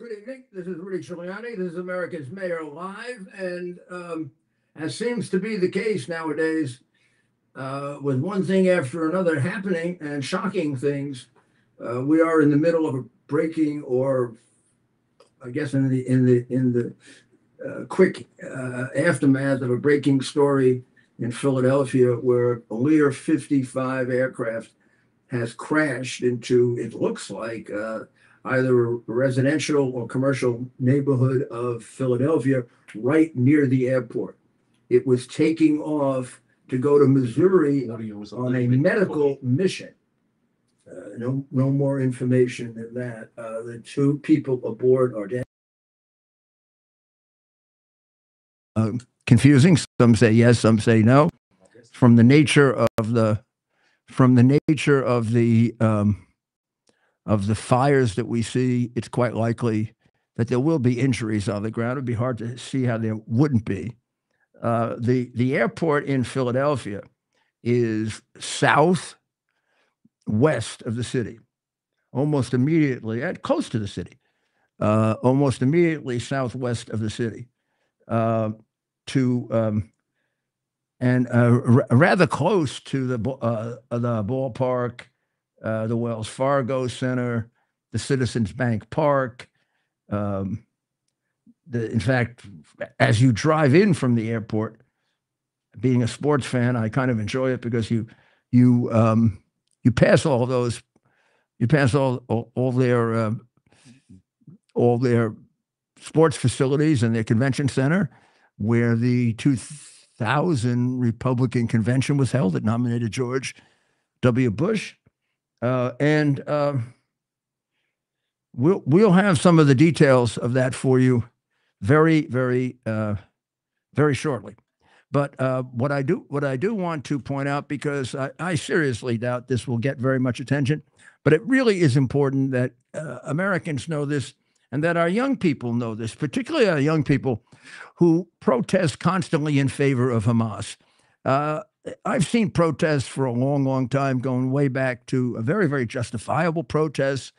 Good evening. This is Rudy Giuliani. This is America's Mayor Live. And as seems to be the case nowadays, with one thing after another happening and shocking things, we are in the middle of a breaking, or I guess in the quick aftermath of a breaking story in Philadelphia, where a Lear 55 aircraft has crashed into, it looks like, either a residential or commercial neighborhood of Philadelphia, right near the airport. It was taking off to go to Missouri on a medical mission. No more information than that. The two people aboard are dead. Confusing. Some say yes, some say no. From the nature of the fires that we see, it's quite likely that there will be injuries on the ground. It'd be hard to see how there wouldn't be. The airport in Philadelphia is southwest of the city, almost immediately, and close to the city, almost immediately southwest of the city, rather close to the ballpark, the Wells Fargo Center, the Citizens Bank Park. In fact, as you drive in from the airport, being a sports fan, I kind of enjoy it because you pass all those, you pass all their sports facilities and their convention center, where the 2000 Republican convention was held that nominated George W. Bush. And we'll have some of the details of that for you very, very, very shortly. But what I do want to point out, because I seriously doubt this will get very much attention, but it really is important that Americans know this, and that our young people know this, particularly our young people who protest constantly in favor of Hamas. I've seen protests for a long, long time, going way back to a very, very justifiable protests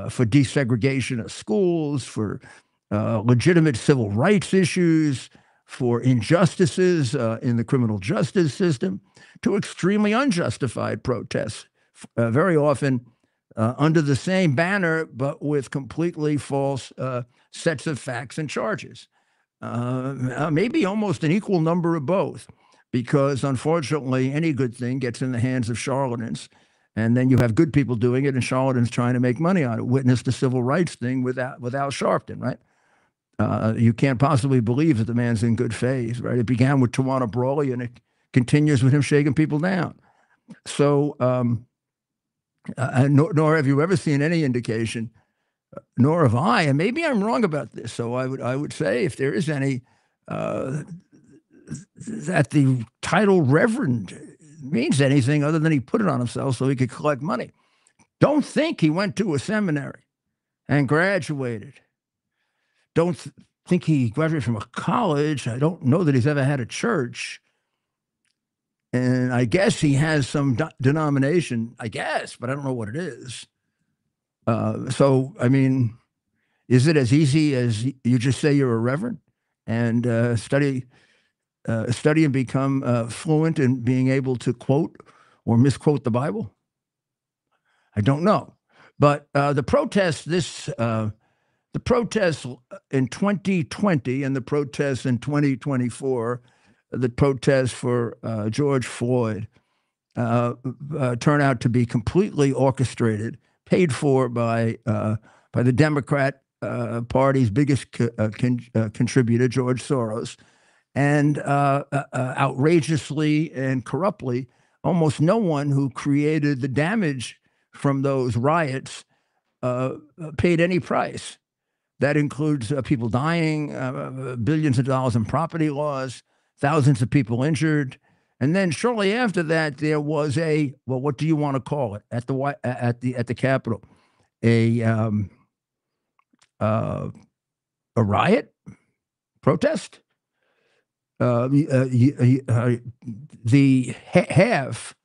for desegregation of schools, for legitimate civil rights issues, for injustices in the criminal justice system, to extremely unjustified protests, very often under the same banner, but with completely false sets of facts and charges. Maybe almost an equal number of both, because unfortunately, any good thing gets in the hands of charlatans, and then you have good people doing it and charlatans trying to make money on it. Witness the civil rights thing with Al Sharpton, right? You can't possibly believe that the man's in good faith, right? It began with Tawana Brawley, and it continues with him shaking people down. So, nor have you ever seen any indication, nor have I, and maybe I'm wrong about this. So I would say, if there is any, that the title Reverend means anything other than he put it on himself so he could collect money. Don't think he went to a seminary and graduated. Don't think he graduated from a college. I don't know that he's ever had a church. And I guess he has some denomination, I guess, but I don't know what it is. So, I mean, is it as easy as you just say you're a reverend and study and become fluent in being able to quote or misquote the Bible? I don't know. But the protests in 2020 and the protests in 2024, the protests for George Floyd, turn out to be completely orchestrated, paid for by the Democrat Party's biggest contributor, George Soros, and outrageously and corruptly, almost no one who created the damage from those riots paid any price. That includes people dying, billions of dollars in property loss, thousands of people injured. And then shortly after that, there was what do you want to call it at the Capitol? A riot, protest. The half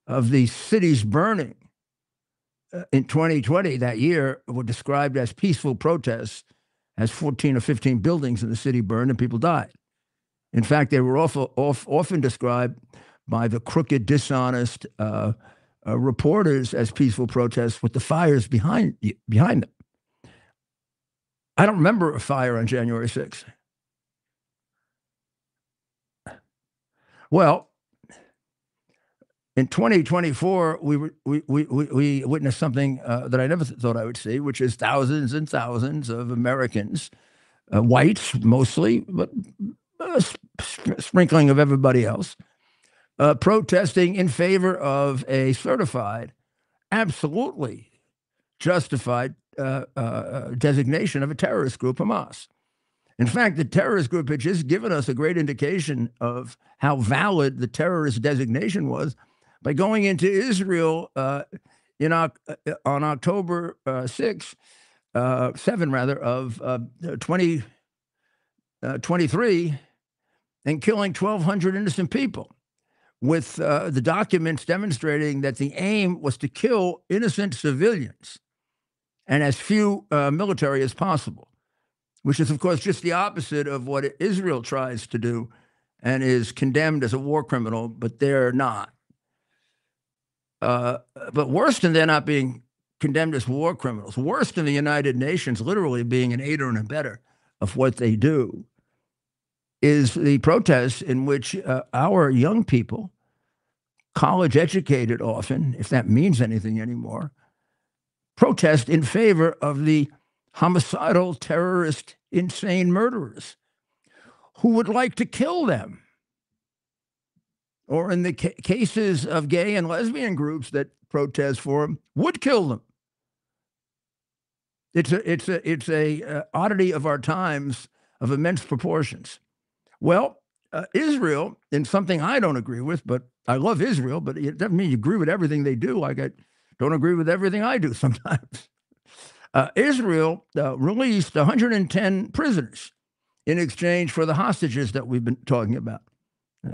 of the city's burning in 2020, that year, were described as peaceful protests, as 14 or 15 buildings in the city burned and people died. In fact, they were often described by the crooked, dishonest reporters as peaceful protests with the fires behind them. I don't remember a fire on January 6th. Well, in 2024, we witnessed something that I never thought I would see, which is thousands and thousands of Americans, whites mostly, but a sprinkling of everybody else, protesting in favor of a certified, absolutely justified designation of a terrorist group, Hamas. In fact, the terrorist group had just given us a great indication of how valid the terrorist designation was by going into Israel on October 7 rather, of 2023 and killing 1,200 innocent people, with the documents demonstrating that the aim was to kill innocent civilians and as few military as possible, which is, of course, just the opposite of what Israel tries to do and is condemned as a war criminal, but they're not. But worse than they're not being condemned as war criminals, worse than the United Nations literally being an aider and abetter of what they do, is the protests in which our young people, college educated often, if that means anything anymore, protest in favor of the homicidal, terrorist, insane murderers who would like to kill them. Or in the cases of gay and lesbian groups that protest for them, would kill them. It's a oddity of our times of immense proportions. Well, Israel, in something I don't agree with, but I love Israel, but it doesn't mean you agree with everything they do. Like I don't agree with everything I do sometimes. Israel released 110 prisoners in exchange for the hostages that we've been talking about.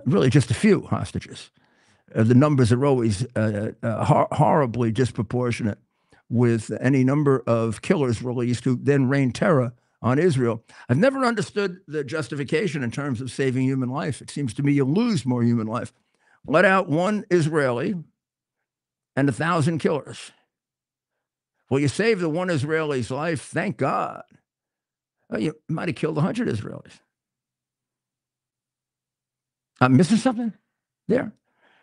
Really just a few hostages. The numbers are always horribly disproportionate with any number of killers released who then rain terror on Israel. I've never understood the justification in terms of saving human life. It seems to me you lose more human life. Let out one Israeli and 1,000 killers. Well, you save the one Israeli's life, thank God. You might have killed 100 Israelis. I'm missing something there.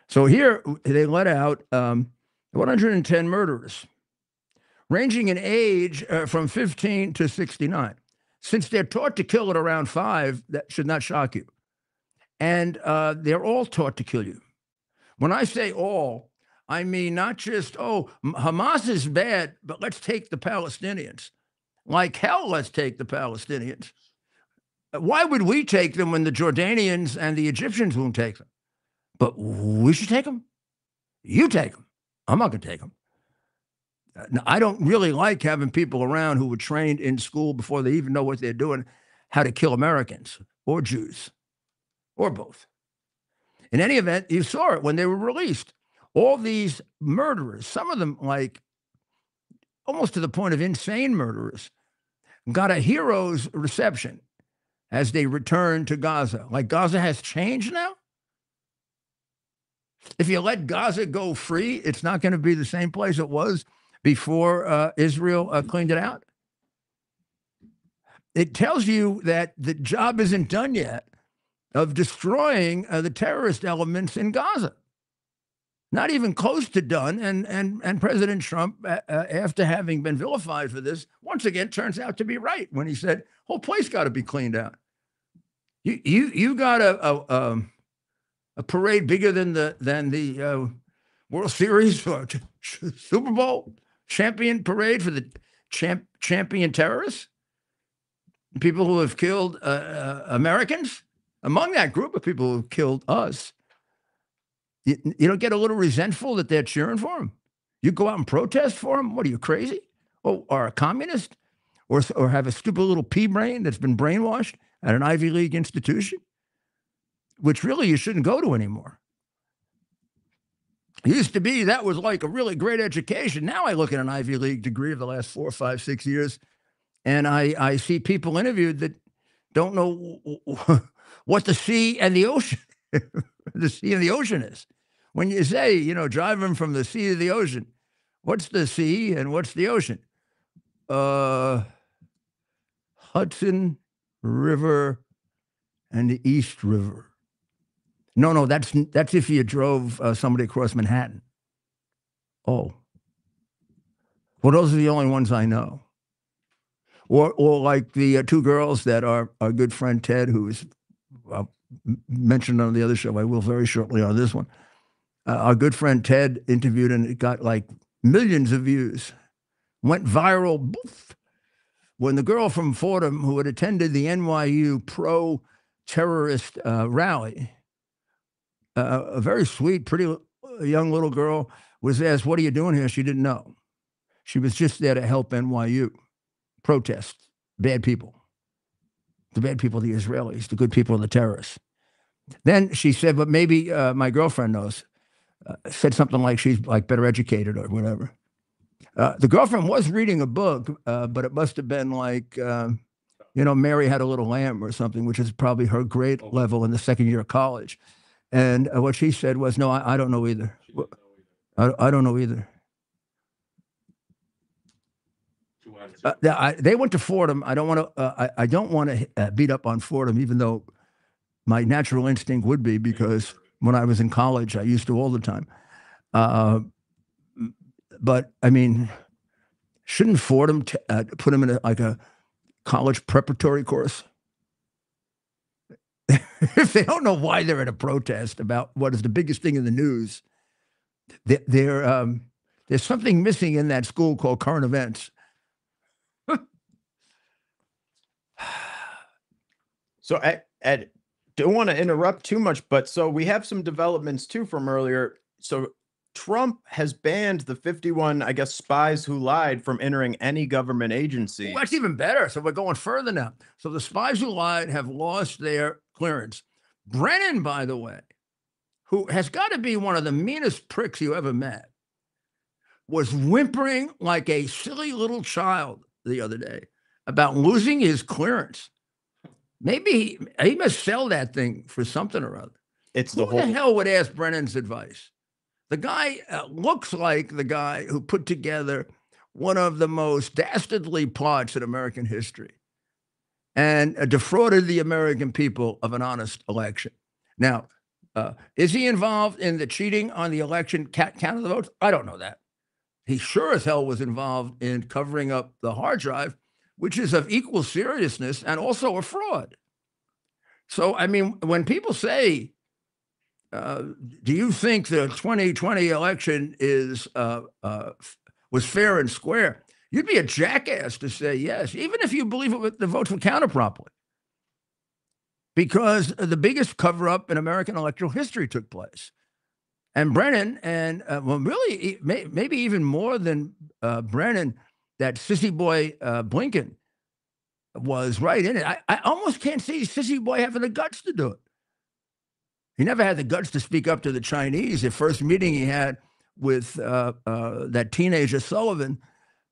So here they let out 110 murderers, ranging in age from 15 to 69. Since they're taught to kill at around 5, that should not shock you. And they're all taught to kill you. When I say all, I mean not just, Hamas is bad, but let's take the Palestinians. Like hell, let's take the Palestinians. Why would we take them when the Jordanians and the Egyptians won't take them? But we should take them. You take them. I'm not going to take them. I don't really like having people around who were trained in school before they even know what they're doing, how to kill Americans or Jews or both. In any event, you saw it when they were released. All these murderers, some of them like almost to the point of insane murderers, got a hero's reception as they return to Gaza. Like Gaza has changed now? If you let Gaza go free, it's not going to be the same place it was before Israel cleaned it out. It tells you that the job isn't done yet of destroying the terrorist elements in Gaza. Not even close to done. And President Trump, after having been vilified for this, once again turns out to be right when he said, whole place got to be cleaned out. You got a parade bigger than the World Series or Super Bowl champion parade for the champion terrorists, people who have killed Americans. Among that group of people who have killed us, you don't get a little resentful that they're cheering for them. You go out and protest for them. What are you, crazy? Or a communist? Or have a stupid little pea brain that's been brainwashed at an Ivy League institution, which really you shouldn't go to anymore. Used to be that was like a really great education. Now I look at an Ivy League degree of the last 4, 5, 6 years, and I see people interviewed that don't know what the sea and the ocean, the sea and the ocean is. When you say, driving from the sea to the ocean, what's the sea and what's the ocean? Hudson River and the East River. No, that's if you drove somebody across Manhattan. Oh, well, those are the only ones I know. Or like the two girls that our good friend Ted, who is mentioned on the other show, I will very shortly on this one. Our good friend Ted interviewed, and it got like millions of views, went viral. Boof. When the girl from Fordham, who had attended the NYU pro-terrorist rally, a very sweet, pretty young little girl, was asked, "What are you doing here?" She didn't know. She was just there to help NYU protest bad people. The bad people, the Israelis, the good people, the terrorists. Then she said, "But maybe my girlfriend knows." Said something like she's like better educated or whatever. The girlfriend was reading a book, but it must have been like, Mary Had a Little Lamb or something, which is probably her grade level in the second year of college. And what she said was, "No, I don't know either. I don't know either." They went to Fordham. I don't want to. I don't want to beat up on Fordham, even though my natural instinct would be, because when I was in college, I used to all the time. But I mean, shouldn't Fordham put them in a college preparatory course? If they don't know why they're at a protest about what is the biggest thing in the news, there's something missing in that school called current events. So, Ed, don't want to interrupt too much, but so we have some developments too from earlier. So Trump has banned the 51, I guess, spies who lied from entering any government agency. Well, that's even better. So we're going further now. So the spies who lied have lost their clearance. Brennan, by the way, who has got to be one of the meanest pricks you ever met, was whimpering like a silly little child the other day about losing his clearance. Maybe he must sell that thing for something or other. Who the hell would ask Brennan's advice? The guy looks like the guy who put together one of the most dastardly plots in American history and defrauded the American people of an honest election. Now, is he involved in the cheating on the election, count of the votes? I don't know that. He sure as hell was involved in covering up the hard drive, which is of equal seriousness and also a fraud. So, I mean, when people say, do you think the 2020 election was fair and square? You'd be a jackass to say yes, even if you believe the votes were counted properly. Because the biggest cover-up in American electoral history took place. And Brennan, and really, maybe even more than Brennan, that sissy boy Blinken was right in it. I almost can't see sissy boy having the guts to do it. He never had the guts to speak up to the Chinese. The first meeting he had with that teenager Sullivan,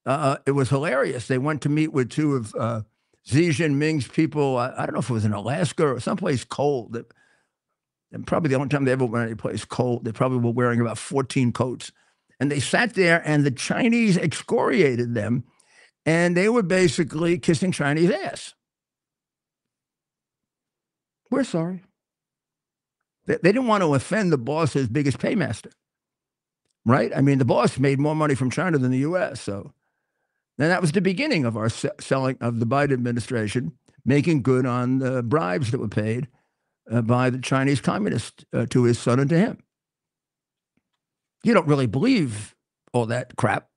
it was hilarious. They went to meet with two of Xi Jinping's people. I don't know if it was in Alaska or someplace cold. And probably the only time they ever went any place cold. They probably were wearing about 14 coats. And they sat there, and the Chinese excoriated them, and they were basically kissing Chinese ass. We're sorry. They didn't want to offend the boss's biggest paymaster, right? I mean, the boss made more money from China than the U.S., so then that was the beginning of our selling of the Biden administration, making good on the bribes that were paid by the Chinese communist to his son and to him. You don't really believe all that crap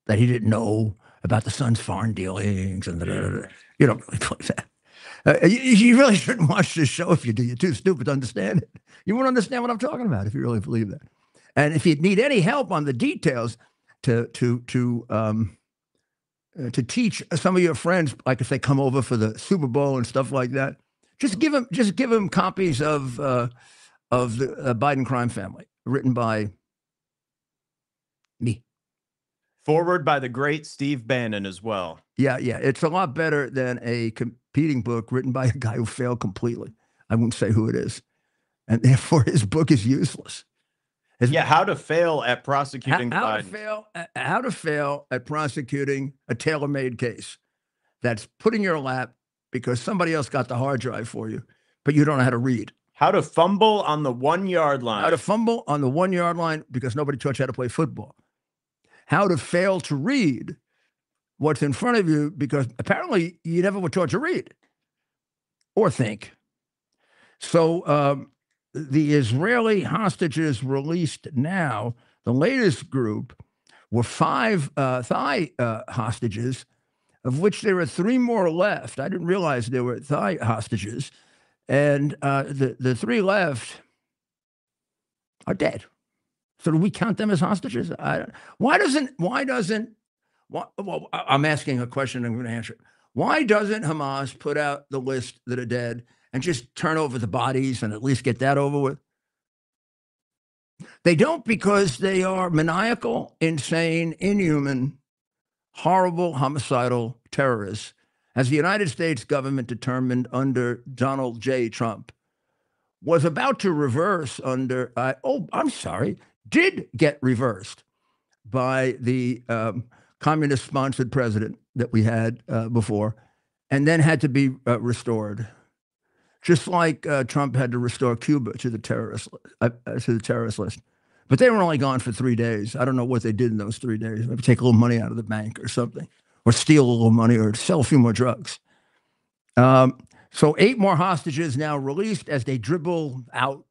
that he didn't know about the son's foreign dealings and you don't really believe that. You really shouldn't watch this show if you do. You're too stupid to understand it. You won't understand what I'm talking about if you really believe that. And if you need any help on the details to teach some of your friends, like if they come over for the Super Bowl and stuff like that, just give them copies of the Biden crime family, written by Me. Forward by the great Steve Bannon as well. Yeah, yeah. It's a lot better than a competing book written by a guy who failed completely. I won't say who it is. And therefore, his book is useless. Yeah, how to fail at prosecuting Biden. How to fail at prosecuting a tailor-made case that's put in your lap because somebody else got the hard drive for you, but you don't know how to read. How to fumble on the 1 yard line. How to fumble on the 1 yard line because nobody taught you how to play football. How to fail to read what's in front of you because apparently you never were taught to read or think. So the Israeli hostages released now, the latest group, were 5 Thai hostages, of which there are 3 more left. I didn't realize there were Thai hostages. And the 3 left are dead. So do we count them as hostages? Well, I'm asking a question. I'm going to answer it. Why doesn't Hamas put out the list that are dead and just turn over the bodies and at least get that over with? They don't because they are maniacal, insane, inhuman, horrible, homicidal terrorists, as the United States government determined under Donald J. Trump, was about to reverse under, did get reversed by the communist-sponsored president that we had before, and then had to be restored, just like Trump had to restore Cuba to the terrorist list. But they were only gone for 3 days. I don't know what they did in those 3 days. Maybe take a little money out of the bank or something, or steal a little money, or sell a few more drugs. So 8 more hostages now released as they dribble out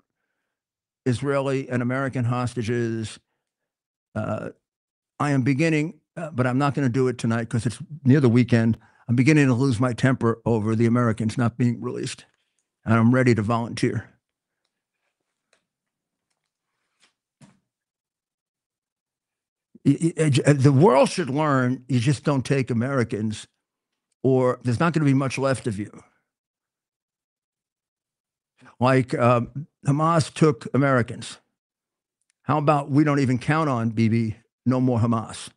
Israeli and American hostages. I am beginning, but I'm not going to do it tonight because it's near the weekend. I'm beginning to lose my temper over the Americans not being released, and I'm ready to volunteer. The world should learn you just don't take Americans, or there's not going to be much left of you. Like Hamas took Americans. How about we don't even count on Bibi? No more Hamas.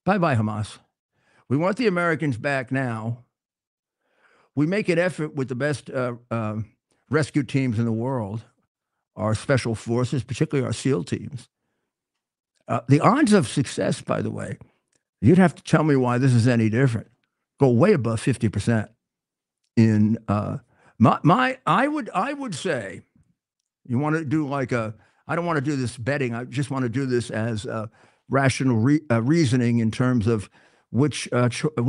Bye-bye, Hamas. We want the Americans back now. We make an effort with the best rescue teams in the world, our special forces, particularly our SEAL teams. The odds of success, by the way, you'd have to tell me why this is any different. Go way above 50%. In I would say, you want to do like I don't want to do this betting. I just want to do this as rational reasoning in terms of which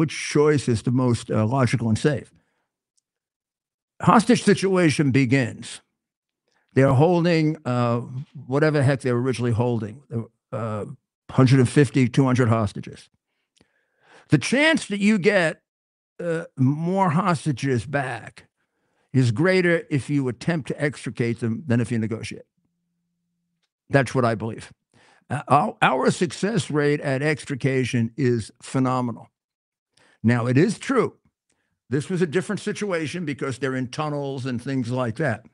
choice is the most logical and safe. Hostage situation begins. They're holding whatever heck they were originally holding, 150, 200 hostages. The chance that you get more hostages back is greater if you attempt to extricate them than if you negotiate. That's what I believe. Our success rate at extrication is phenomenal. Now, it is true. This was a different situation because they're in tunnels and things like that.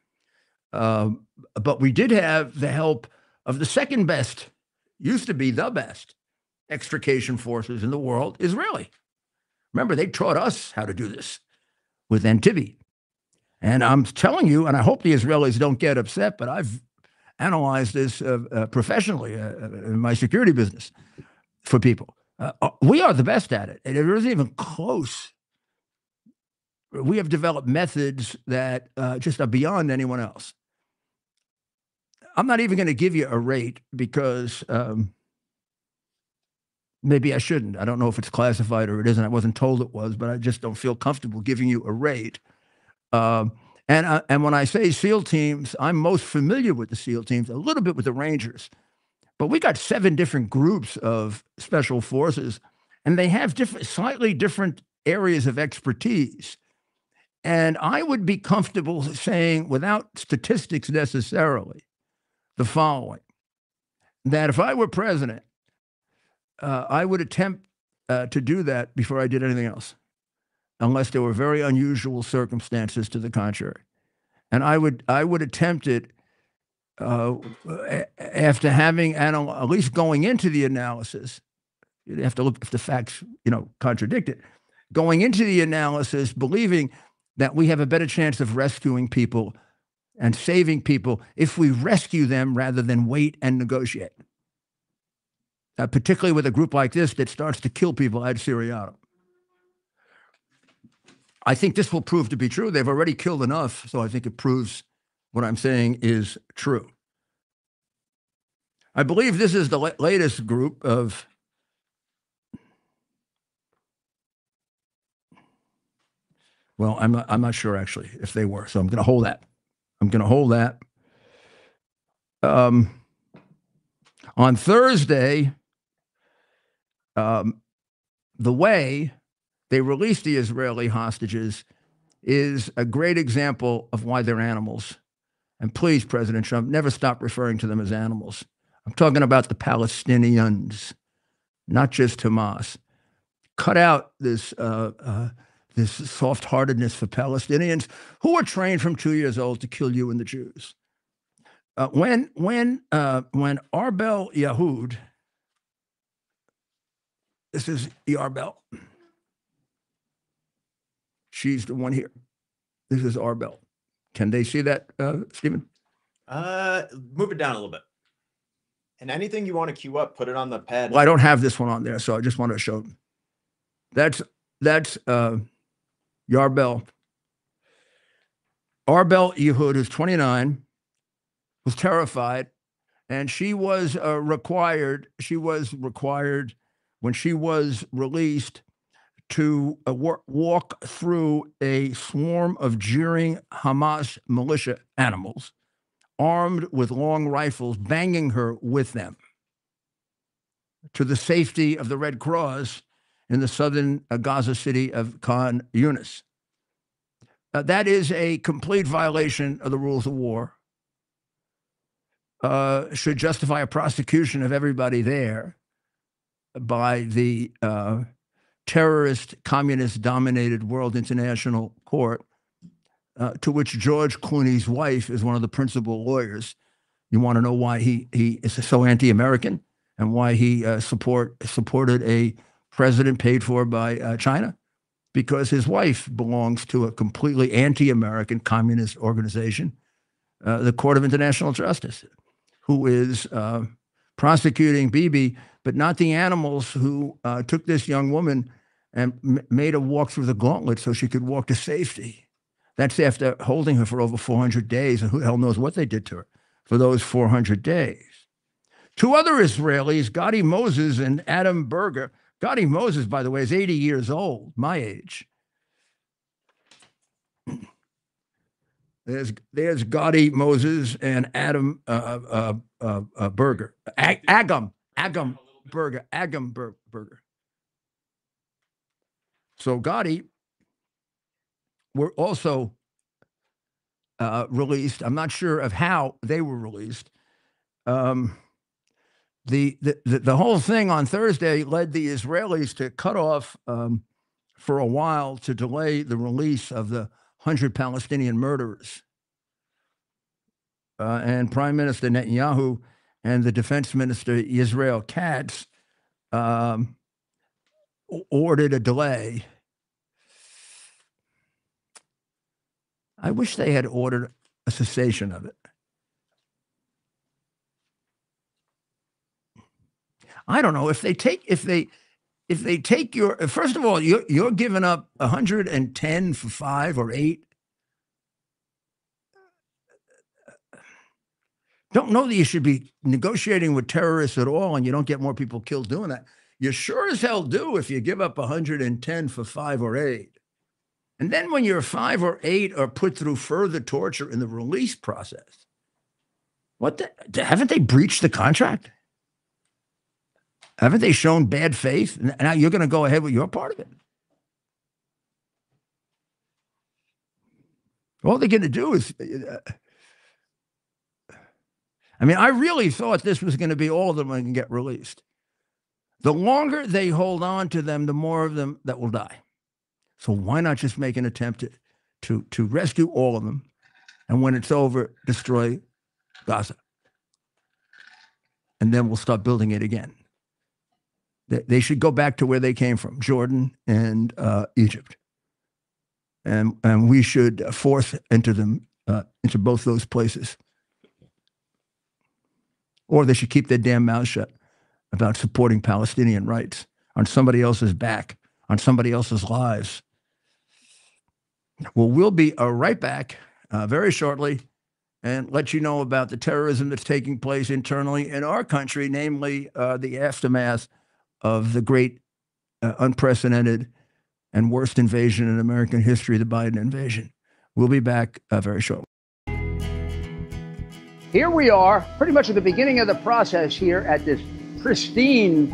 But we did have the help of the second best, used to be the best, extrication forces in the world, Israeli. Remember, they taught us how to do this with Entebbe. And I'm telling you, and I hope the Israelis don't get upset, but I've analyzed this professionally in my security business for people. We are the best at it. And it isn't even close. We have developed methods that just are beyond anyone else. I'm not even going to give you a rate because maybe I shouldn't. I don't know if it's classified or it isn't. I wasn't told it was, but I just don't feel comfortable giving you a rate. And when I say SEAL teams, I'm most familiar with the SEAL teams, a little bit with the Rangers. But we got 7 different groups of special forces, and they have slightly different areas of expertise. And I would be comfortable saying, without statistics necessarily, the following: that if I were president, I would attempt to do that before I did anything else, unless there were very unusual circumstances to the contrary. And I would attempt it after having at least going into the analysis, you have to look if the facts, contradict it. Going into the analysis, believing that we have a better chance of rescuing people and saving people if we rescue them rather than wait and negotiate. Particularly with a group like this that starts to kill people ad seriatim. I think this will prove to be true. They've already killed enough, so I think it proves what I'm saying is true. I believe this is the latest group of well, I'm not sure actually if they were, so I'm going to hold that. On Thursday, the way they released the Israeli hostages is a great example of why they're animals. And please, President Trump, never stop referring to them as animals. I'm talking about the Palestinians, not just Hamas. Cut out this soft-heartedness for Palestinians who were trained from 2 years old to kill you and the Jews. When Arbel Yahud, this is Arbel. She's the one here. This is Arbel. Can they see that, Stephen? Move it down a little bit. And anything you want to queue up, put it on the pad. Well, I don't have this one on there, so I just want to show them. That's Yarbel. Arbel Yehud, who's 29, was terrified, and she was required when she was released to walk through a swarm of jeering Hamas militia animals armed with long rifles, banging her with them to the safety of the Red Cross in the southern Gaza city of Khan Yunis. That is a complete violation of the rules of war. Should justify a prosecution of everybody there by the terrorist, communist-dominated World International Court, to which George Clooney's wife is one of the principal lawyers. You want to know why he is so anti-American and why he supported a president paid for by China? Because his wife belongs to a completely anti-American communist organization, the Court of International Justice, who is prosecuting Bibi, but not the animals who took this young woman and made her walk through the gauntlet so she could walk to safety. That's after holding her for over 400 days, and who the hell knows what they did to her for those 400 days. Two other Israelis, Gadi Moses and Adam Berger. Gadi Moses, by the way, is 80 years old, my age. There's Gadi Moses and Adam Berger. Agam Berger. So Gadi were also released. I'm not sure of how they were released. The whole thing on Thursday led the Israelis to cut off for a while to delay the release of the 100 Palestinian murderers. And Prime Minister Netanyahu and the Defense Minister Israel Katz ordered a delay. I wish they had ordered a cessation of it. I don't know if they take your, first of all, you're giving up 110 for 5 or 8. Don't know that you should be negotiating with terrorists at all, and you don't get more people killed doing that. You sure as hell do if you give up 110 for 5 or 8. And then when your 5 or 8 are put through further torture in the release process, haven't they breached the contract? Haven't they shown bad faith? Now you're going to go ahead with your part of it. All they're going to do is, I really thought this was going to be all of them that can get released. The longer they hold on to them, the more of them that will die. So why not just make an attempt to rescue all of them, and when it's over, destroy Gaza? and then we'll start building it again. They should go back to where they came from, Jordan and Egypt. And we should force into them, into both those places. Or they should keep their damn mouths shut about supporting Palestinian rights on somebody else's back, on somebody else's lives. Well, we'll be right back very shortly and let you know about the terrorism that's taking place internally in our country, namely the aftermath of the great, unprecedented, and worst invasion in American history, the Biden invasion. We'll be back very shortly. Here we are, pretty much at the beginning of the process here at this pristine,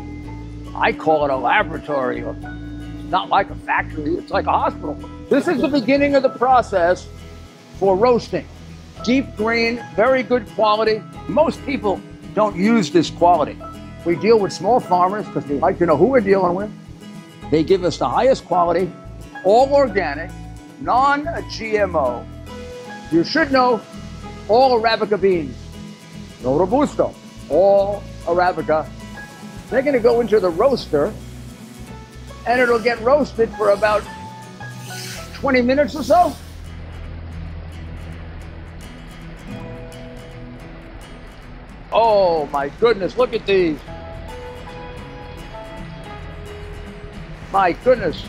I call it a laboratory. It's not like a factory, it's like a hospital. This is the beginning of the process for roasting. Deep grain, very good quality. Most people don't use this quality. We deal with small farmers because they like to know who we're dealing with. They give us the highest quality, all organic, non-GMO. You should know all Arabica beans, no Robusto, all Arabica. They're going to go into the roaster, and it'll get roasted for about 20 minutes or so. Oh my goodness, look at these. My goodness.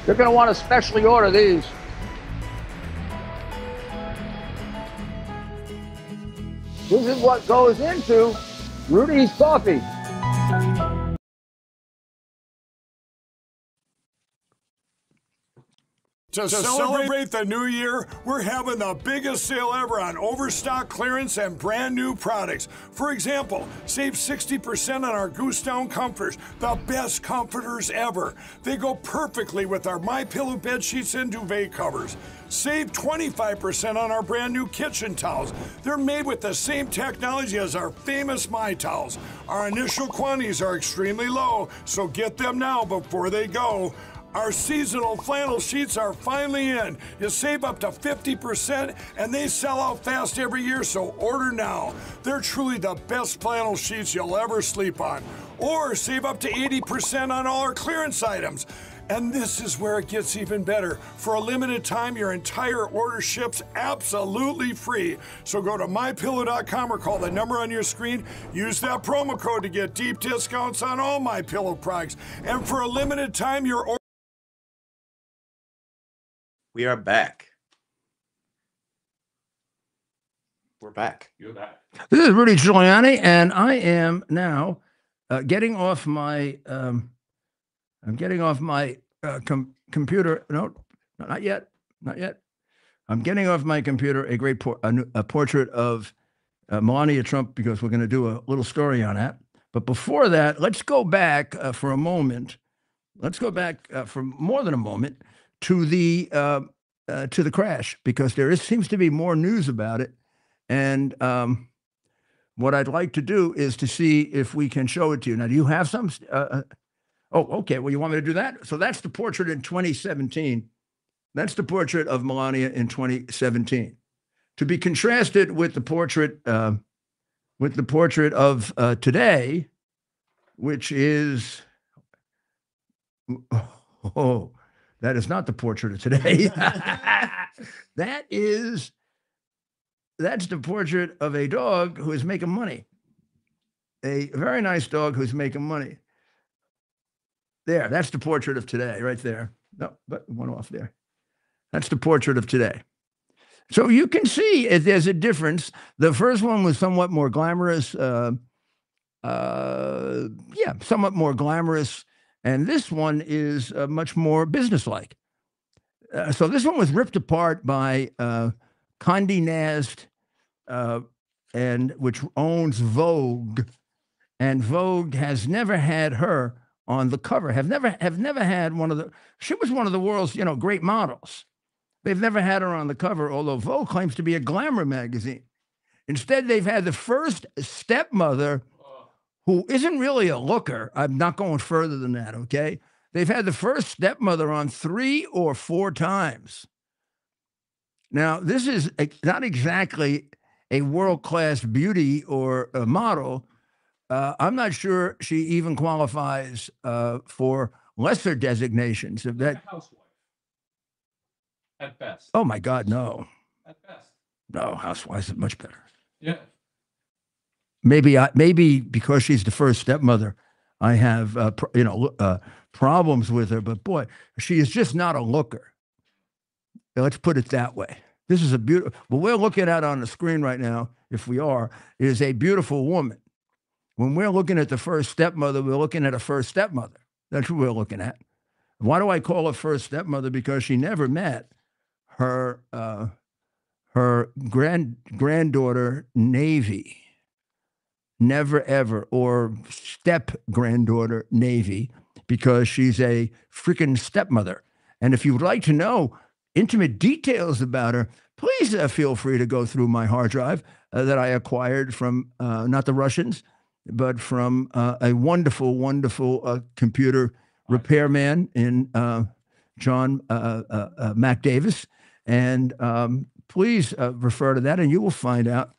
You're going to want to specially order these. This is what goes into Rudy's coffee. To celebrate the new year, we're having the biggest sale ever on overstock clearance and brand new products. For example, save 60% on our Goose Down comforters, the best comforters ever. They go perfectly with our MyPillow bed sheets and duvet covers. Save 25% on our brand new kitchen towels. They're made with the same technology as our famous My Towels. Our initial quantities are extremely low, so get them now before they go. Our seasonal flannel sheets are finally in. You save up to 50% and they sell out fast every year, so order now. They're truly the best flannel sheets you'll ever sleep on. Or save up to 80% on all our clearance items. And this is where it gets even better. For a limited time, your entire order ships absolutely free. So go to MyPillow.com or call the number on your screen. Use that promo code to get deep discounts on all MyPillow products. And for a limited time, your order... We are back. We're back. You're back. This is Rudy Giuliani, and I am now getting off my. I'm getting off my computer. No, not yet. Not yet. I'm getting off my computer a portrait of Melania Trump, because we're going to do a little story on that. But before that, let's go back for a moment. Let's go back for more than a moment to the crash, because there seems to be more news about it. And what I'd like to do is to see if we can show it to you. Now, do you have some? Oh, okay. Well, you want me to do that? So that's the portrait in 2017. That's the portrait of Melania in 2017, to be contrasted with the portrait of today, which is that is not the portrait of today. That's the portrait of a dog who is making money. A very nice dog who's making money. There, that's the portrait of today, right there. No, but one off there. That's the portrait of today. So you can see there's a difference. The first one was somewhat more glamorous. Somewhat more glamorous. And this one is much more businesslike. So this one was ripped apart by Condé Nast, and which owns Vogue, and Vogue has never had her on the cover. Have never had one of the. She was one of the world's great models. They've never had her on the cover, although Vogue claims to be a glamour magazine. Instead, they've had the first stepmother, who isn't really a looker. I'm not going further than that, okay? They've had the first stepmother on 3 or 4 times. Now, this is not exactly a world-class beauty or a model. I'm not sure she even qualifies for lesser designations. Of that, housewife at best. oh my God, no, At best. no, housewives is much better. Yeah. Maybe because she's the first stepmother, I have problems with her. But boy, she is just not a looker. Let's put it that way. This is a beautiful. What we're looking at on the screen right now, if we are, is a beautiful woman. When we're looking at the first stepmother, we're looking at a first stepmother. That's what we're looking at. Why do I call her first stepmother? Because she never met her granddaughter Navy. Never ever, or step granddaughter Navy, because she's a freaking stepmother. And if you would like to know intimate details about her, please feel free to go through my hard drive that I acquired from not the Russians, but from a wonderful, wonderful computer repairman in John Mac Davis. And please refer to that, and you will find out.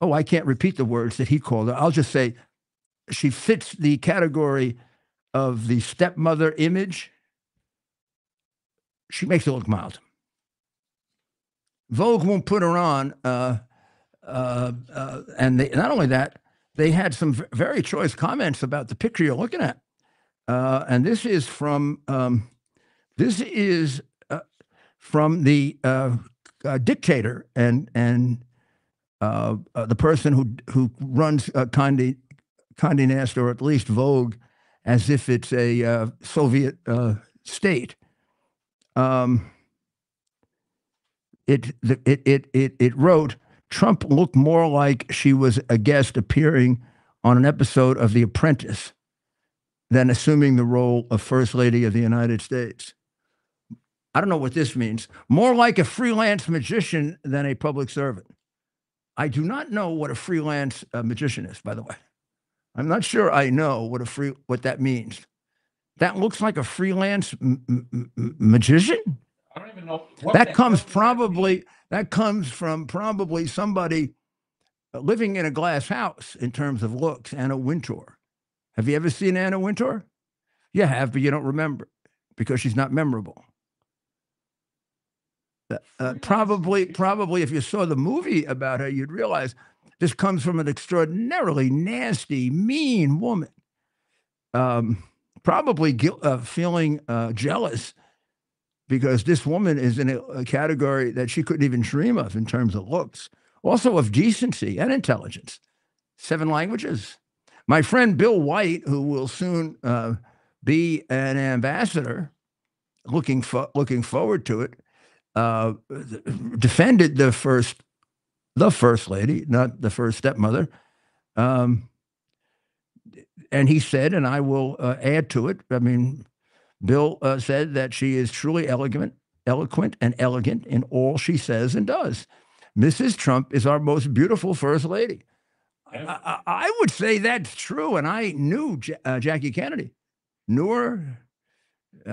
Oh, I can't repeat the words that he called her. I'll just say she fits the category of the stepmother image. She makes it look mild. Vogue won't put her on. And not only that, they had some very choice comments about the picture you're looking at. And this is from the dictator and the person who runs Condé Nast, or at least Vogue, as if it's a Soviet state. It wrote, Trump looked more like she was a guest appearing on an episode of The Apprentice than assuming the role of First Lady of the United States. I don't know what this means. More like a freelance magician than a public servant. I do not know what a freelance magician is, by the way. I'm not sure I know what that means. That looks like a freelance magician? I don't even know. That comes from probably somebody living in a glass house in terms of looks. Anna Wintour. Have you ever seen Anna Wintour? You have, but you don't remember because she's not memorable. Probably if you saw the movie about her, you'd realize this comes from an extraordinarily nasty, mean woman. Probably feeling jealous because this woman is in a category that she couldn't even dream of in terms of looks, also of decency and intelligence. 7 languages. My friend Bill White, who will soon be an ambassador, looking forward to it, defended the first lady, not the first stepmother. And he said, and I will add to it, I mean, Bill said that she is truly eloquent and elegant in all she says and does. Mrs. Trump is our most beautiful first lady. I would say that's true. And I knew Jackie Kennedy, knew her.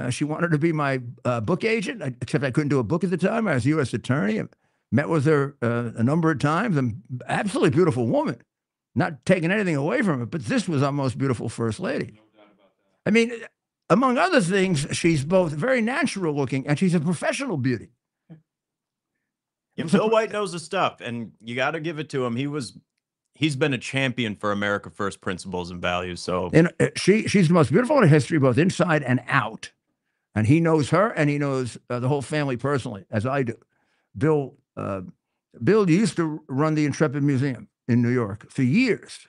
She wanted to be my book agent, except I couldn't do a book at the time. I was U.S. attorney. I met with her a number of times. An absolutely beautiful woman, not taking anything away from her, but this was our most beautiful first lady. No doubt about that. I mean, among other things, she's both very natural looking and she's a professional beauty. Yeah, Bill White knows his stuff, and you got to give it to him. He's been a champion for America First principles and values. So, and she's the most beautiful in history, both inside and out. And he knows her, and he knows the whole family personally, as I do. Bill used to run the Intrepid Museum in New York for years.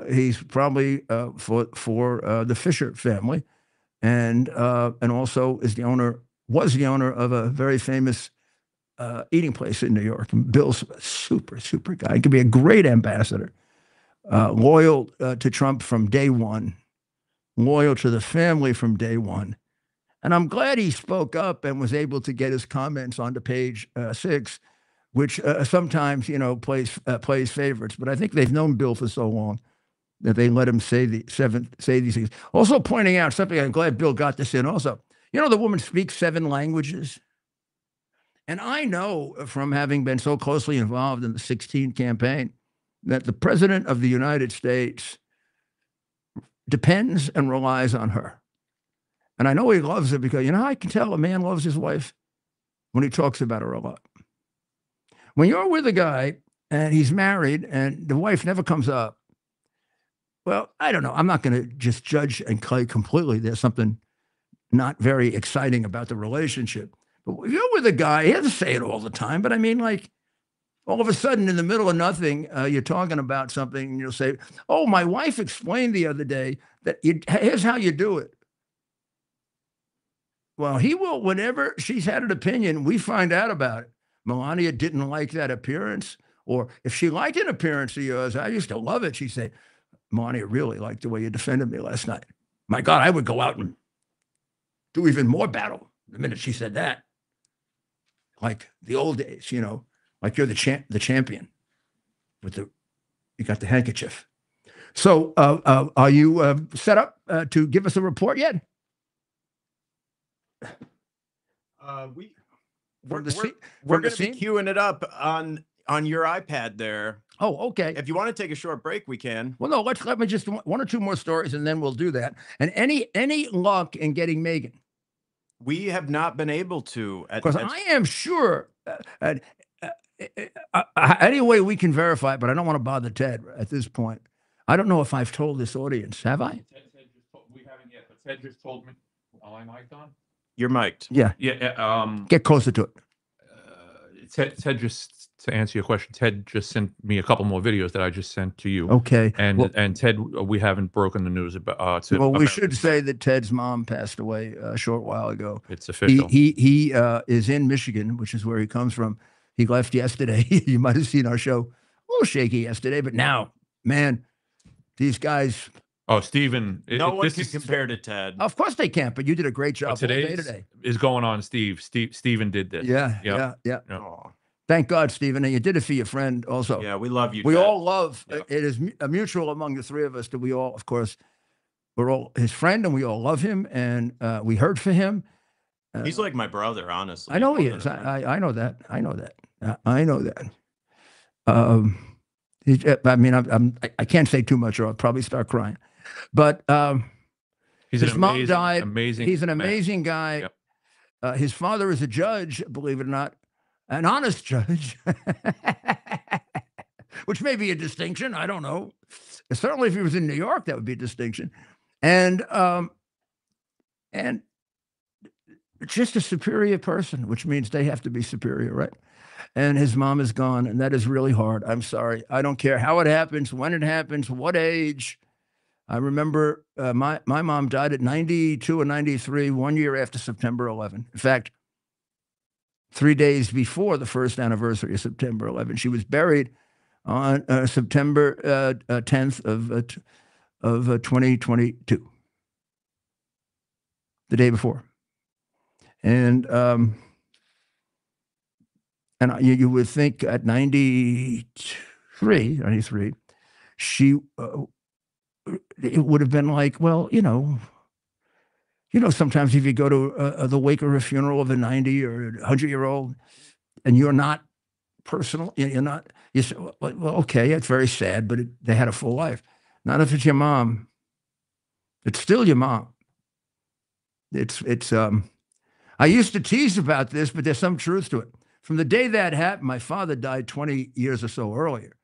He's probably for the Fisher family, and also was the owner of a very famous eating place in New York. And Bill's a super guy. He could be a great ambassador, loyal to Trump from day one, loyal to the family from day one. And I'm glad he spoke up and was able to get his comments onto page 6, which sometimes, plays favorites. But I think they've known Bill for so long that they let him say these things. Also pointing out something, I'm glad Bill got this in also. The woman speaks 7 languages. And I know from having been so closely involved in the 16 campaign that the president of the United States depends and relies on her. And I know he loves her because, I can tell a man loves his wife when he talks about her a lot. When you're with a guy and he's married and the wife never comes up, well, I don't know. I'm not going to just judge and clay completely. There's something not very exciting about the relationship. But if you're with a guy, he doesn't say it all the time, but I mean, like, all of a sudden in the middle of nothing, you're talking about something and you'll say, oh, my wife explained the other day that here's how you do it. Well, he will, whenever she's had an opinion, we find out about it. Melania didn't like that appearance. Or if she liked an appearance of yours, I used to love it. She'd say, Melania really liked the way you defended me last night. My God, I would go out and do even more battle the minute she said that. Like the old days, like you're the champion with you got the handkerchief. So are you set up to give us a report yet? We're going to be queuing it up on your iPad there. Oh, okay. If you want to take a short break, we can. Well, no, let me just one or two more stories and then we'll do that. And any luck in getting Megan? We have not been able to. Because I am sure any way we can verify it, but I don't want to bother Ted at this point. I don't know if I've told this audience. Have I? We haven't yet, but Ted just told me. Am I mic'd on? You're mic'd. Yeah. Yeah. Get closer to it. Ted just, to answer your question, Ted just sent me a couple more videos that I just sent to you. Okay. And Ted, we haven't broken the news about. We should say that Ted's mom passed away a short while ago. It's official. He is in Michigan, which is where he comes from. He left yesterday. You might have seen our show. A little shaky yesterday, but now, man, these guys. Oh, Stephen. No one can compare to Ted. Of course they can't, but you did a great job today. Is going on, Steve. Stephen did this. Yeah. Thank God, Stephen. And you did it for your friend also. Yeah, we love you. We all love, it is a mutual among the three of us that we all, of course, we're all his friend and we all love him. And we heard for him. He's like my brother, honestly. I know he is. I know that. I know that. I mean, I can't say too much or I'll probably start crying. But his mom died. He's an amazing guy. Yep. His father is a judge, believe it or not, an honest judge, which may be a distinction. I don't know. Certainly, if he was in New York, that would be a distinction. And just a superior person, which means they have to be superior, right? And his mom is gone, and that is really hard. I'm sorry. I don't care how it happens, when it happens, what age. I remember my mom died at 92 or 93, 1 year after September 11. In fact, 3 days before the first anniversary of September 11. She was buried on September 10th of 2022, the day before. And you would think at 93, she it would have been like, well, sometimes if you go to the wake or a funeral of a 90 or 100-year-old and you're not personal, you say, well, okay, it's very sad, but they had a full life. Not if it's your mom. It's still your mom. I used to tease about this, but there's some truth to it. From the day that happened, my father died 20 years or so earlier.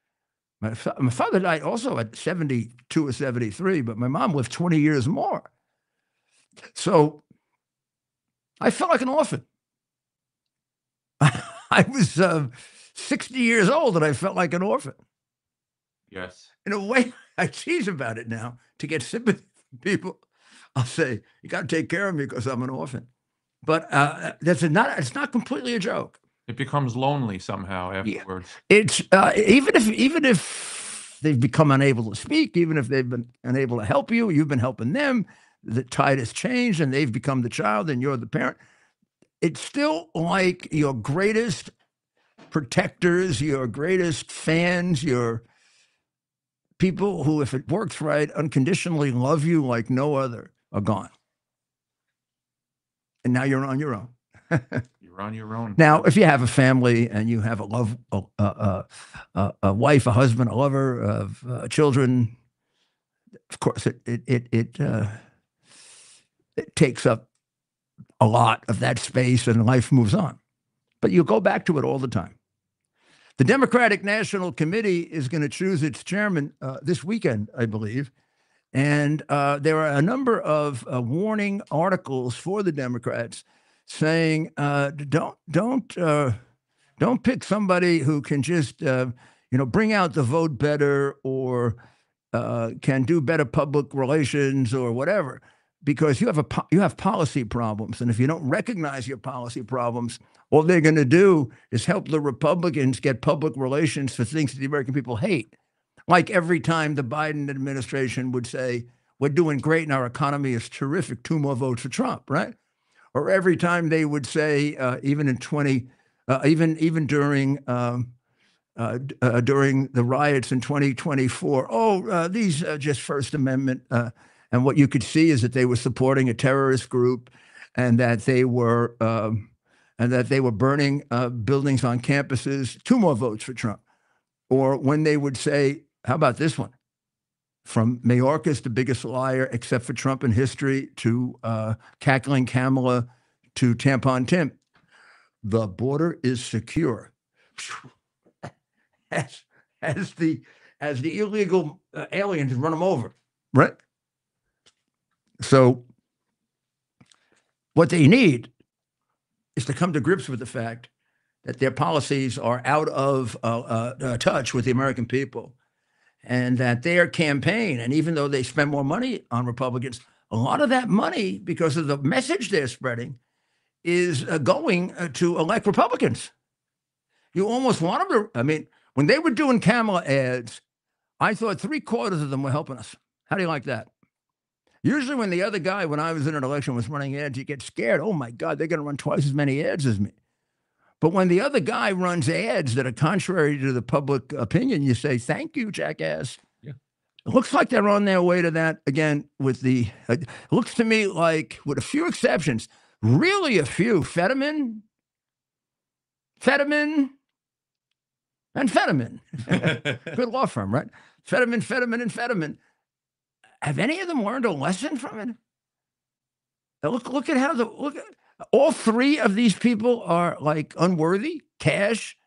My father died also at 72 or 73, but my mom lived 20 years more. So I felt like an orphan. I was 60 years old and I felt like an orphan. Yes. In a way, I tease about it now to get sympathy from people. I'll say, you got to take care of me because I'm an orphan. But it's not completely a joke. It becomes lonely somehow afterwards. Yeah. It's even if they've become unable to speak, even if they've been unable to help you, you've been helping them. The tide has changed, and they've become the child, and you're the parent. It's still like your greatest protectors, your greatest fans, your people who, if it works right, unconditionally love you like no other are gone. And now you're on your own. You're You're on your own. Now, if you have a family and you have a wife, a husband, a lover, of children, of course, it takes up a lot of that space and life moves on. But you go back to it all the time. The Democratic National Committee is going to choose its chairman this weekend, I believe. And there are a number of warning articles for the Democrats saying, don't pick somebody who can just bring out the vote better or can do better public relations or whatever, because you have policy problems, and if you don't recognize your policy problems, all they're going to do is help the Republicans get public relations for things that the American people hate. Like every time the Biden administration would say, "We're doing great and our economy is terrific, 2 more votes for Trump," right? Or every time they would say, even during the riots in 2024, these are just First Amendment. And what you could see is that they were supporting a terrorist group, and that they were burning buildings on campuses. 2 more votes for Trump. Or when they would say, how about this one? From Mayorkas, the biggest liar except for Trump in history, to Cackling Kamala, to Tampon Tim. The border is secure. As the illegal aliens run them over, right? So what they need is to come to grips with the fact that their policies are out of touch with the American people, and that their campaign, and even though they spend more money on Republicans, a lot of that money, because of the message they're spreading, is going to elect Republicans. You almost want them to, I mean, when they were doing Kamala ads, I thought 3/4 of them were helping us. How do you like that? Usually when the other guy, when I was in an election, was running ads, you get scared. Oh my God, they're going to run twice as many ads as me. But when the other guy runs ads that are contrary to the public opinion, you say, thank you, jackass. Yeah. It looks like they're on their way to that again with it looks to me like, with a few exceptions, really a few, Fetterman, and Fetterman. Good law firm, right? Fetterman. Have any of them learned a lesson from it? Now look at how all 3 of these people are like unworthy. Cash,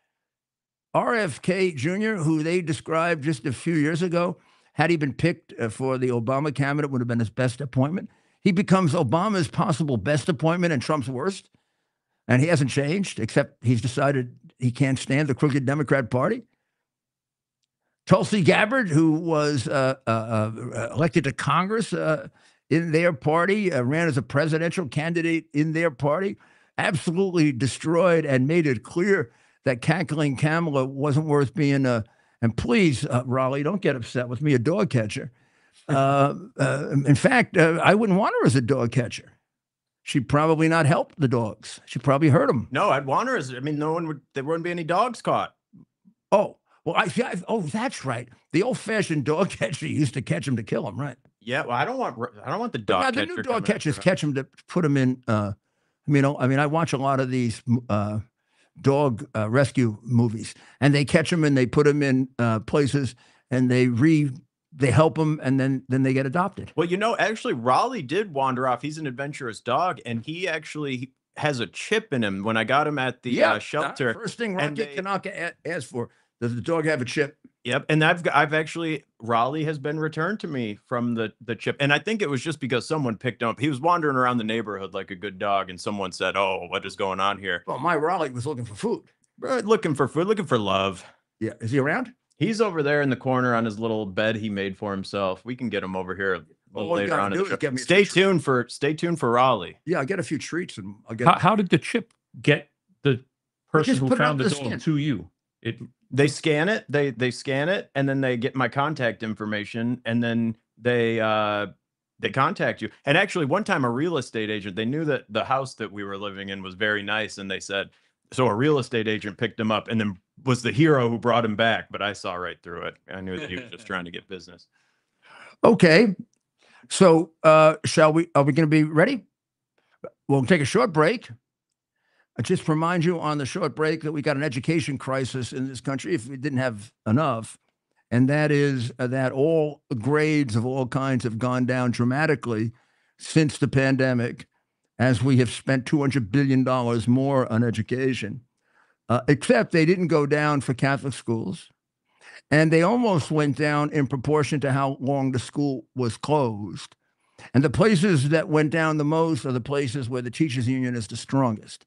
RFK Jr., who they described just a few years ago, had he been picked for the Obama cabinet, would have been his best appointment. He becomes Obama's possible best appointment and Trump's worst. And he hasn't changed, except he's decided he can't stand the crooked Democrat Party. Tulsi Gabbard, who was elected to Congress in their party, ran as a presidential candidate in their party, absolutely destroyed and made it clear that Cackling Kamala wasn't worth being and please, Raleigh, don't get upset with me, a dog catcher. In fact, I wouldn't want her as a dog catcher. She'd probably not help the dogs. She'd probably hurt them. No, I'd want her as, there wouldn't be any dogs caught. Oh, well, that's right. The old-fashioned dog catcher used to catch them to kill them, right? Yeah, well, I don't want the dog catcher. The new dog catchers catch them to put them in. I watch a lot of these dog rescue movies, and they catch them and they put them in places, and they help them, and then they get adopted. Well, actually, Raleigh did wander off. He's an adventurous dog, and he actually has a chip in him. When I got him at the shelter, first thing Rocket Kanaka asked for. Does the dog have a chip? Yep. And I've actually, Raleigh has been returned to me from the chip. And I think it was just because someone picked him up. He was wandering around the neighborhood like a good dog, and someone said, "Oh, what is going on here?" Well, my Raleigh was looking for food. Looking for food, looking for love. Yeah. Is he around? He's over there in the corner on his little bed he made for himself. We can get him over here a little later on. Stay tuned for Raleigh. Yeah, I'll get a few treats, and I'll get. How did the chip get the person who found the dog to you? They scan it. They scan it, and then they get my contact information, and then they contact you. And actually, one time a real estate agent, they knew that the house that we were living in was very nice, and they said, so a real estate agent picked him up, and then was the hero who brought him back. But I saw right through it. I knew that he was just trying to get business. Okay, so are we going to be ready? We'll take a short break. I just remind you on the short break that we got an education crisis in this country if we didn't have enough. And that is that all grades of all kinds have gone down dramatically since the pandemic, as we have spent $200 billion more on education, except they didn't go down for Catholic schools. And they almost went down in proportion to how long the school was closed. And the places that went down the most are the places where the teachers union is the strongest.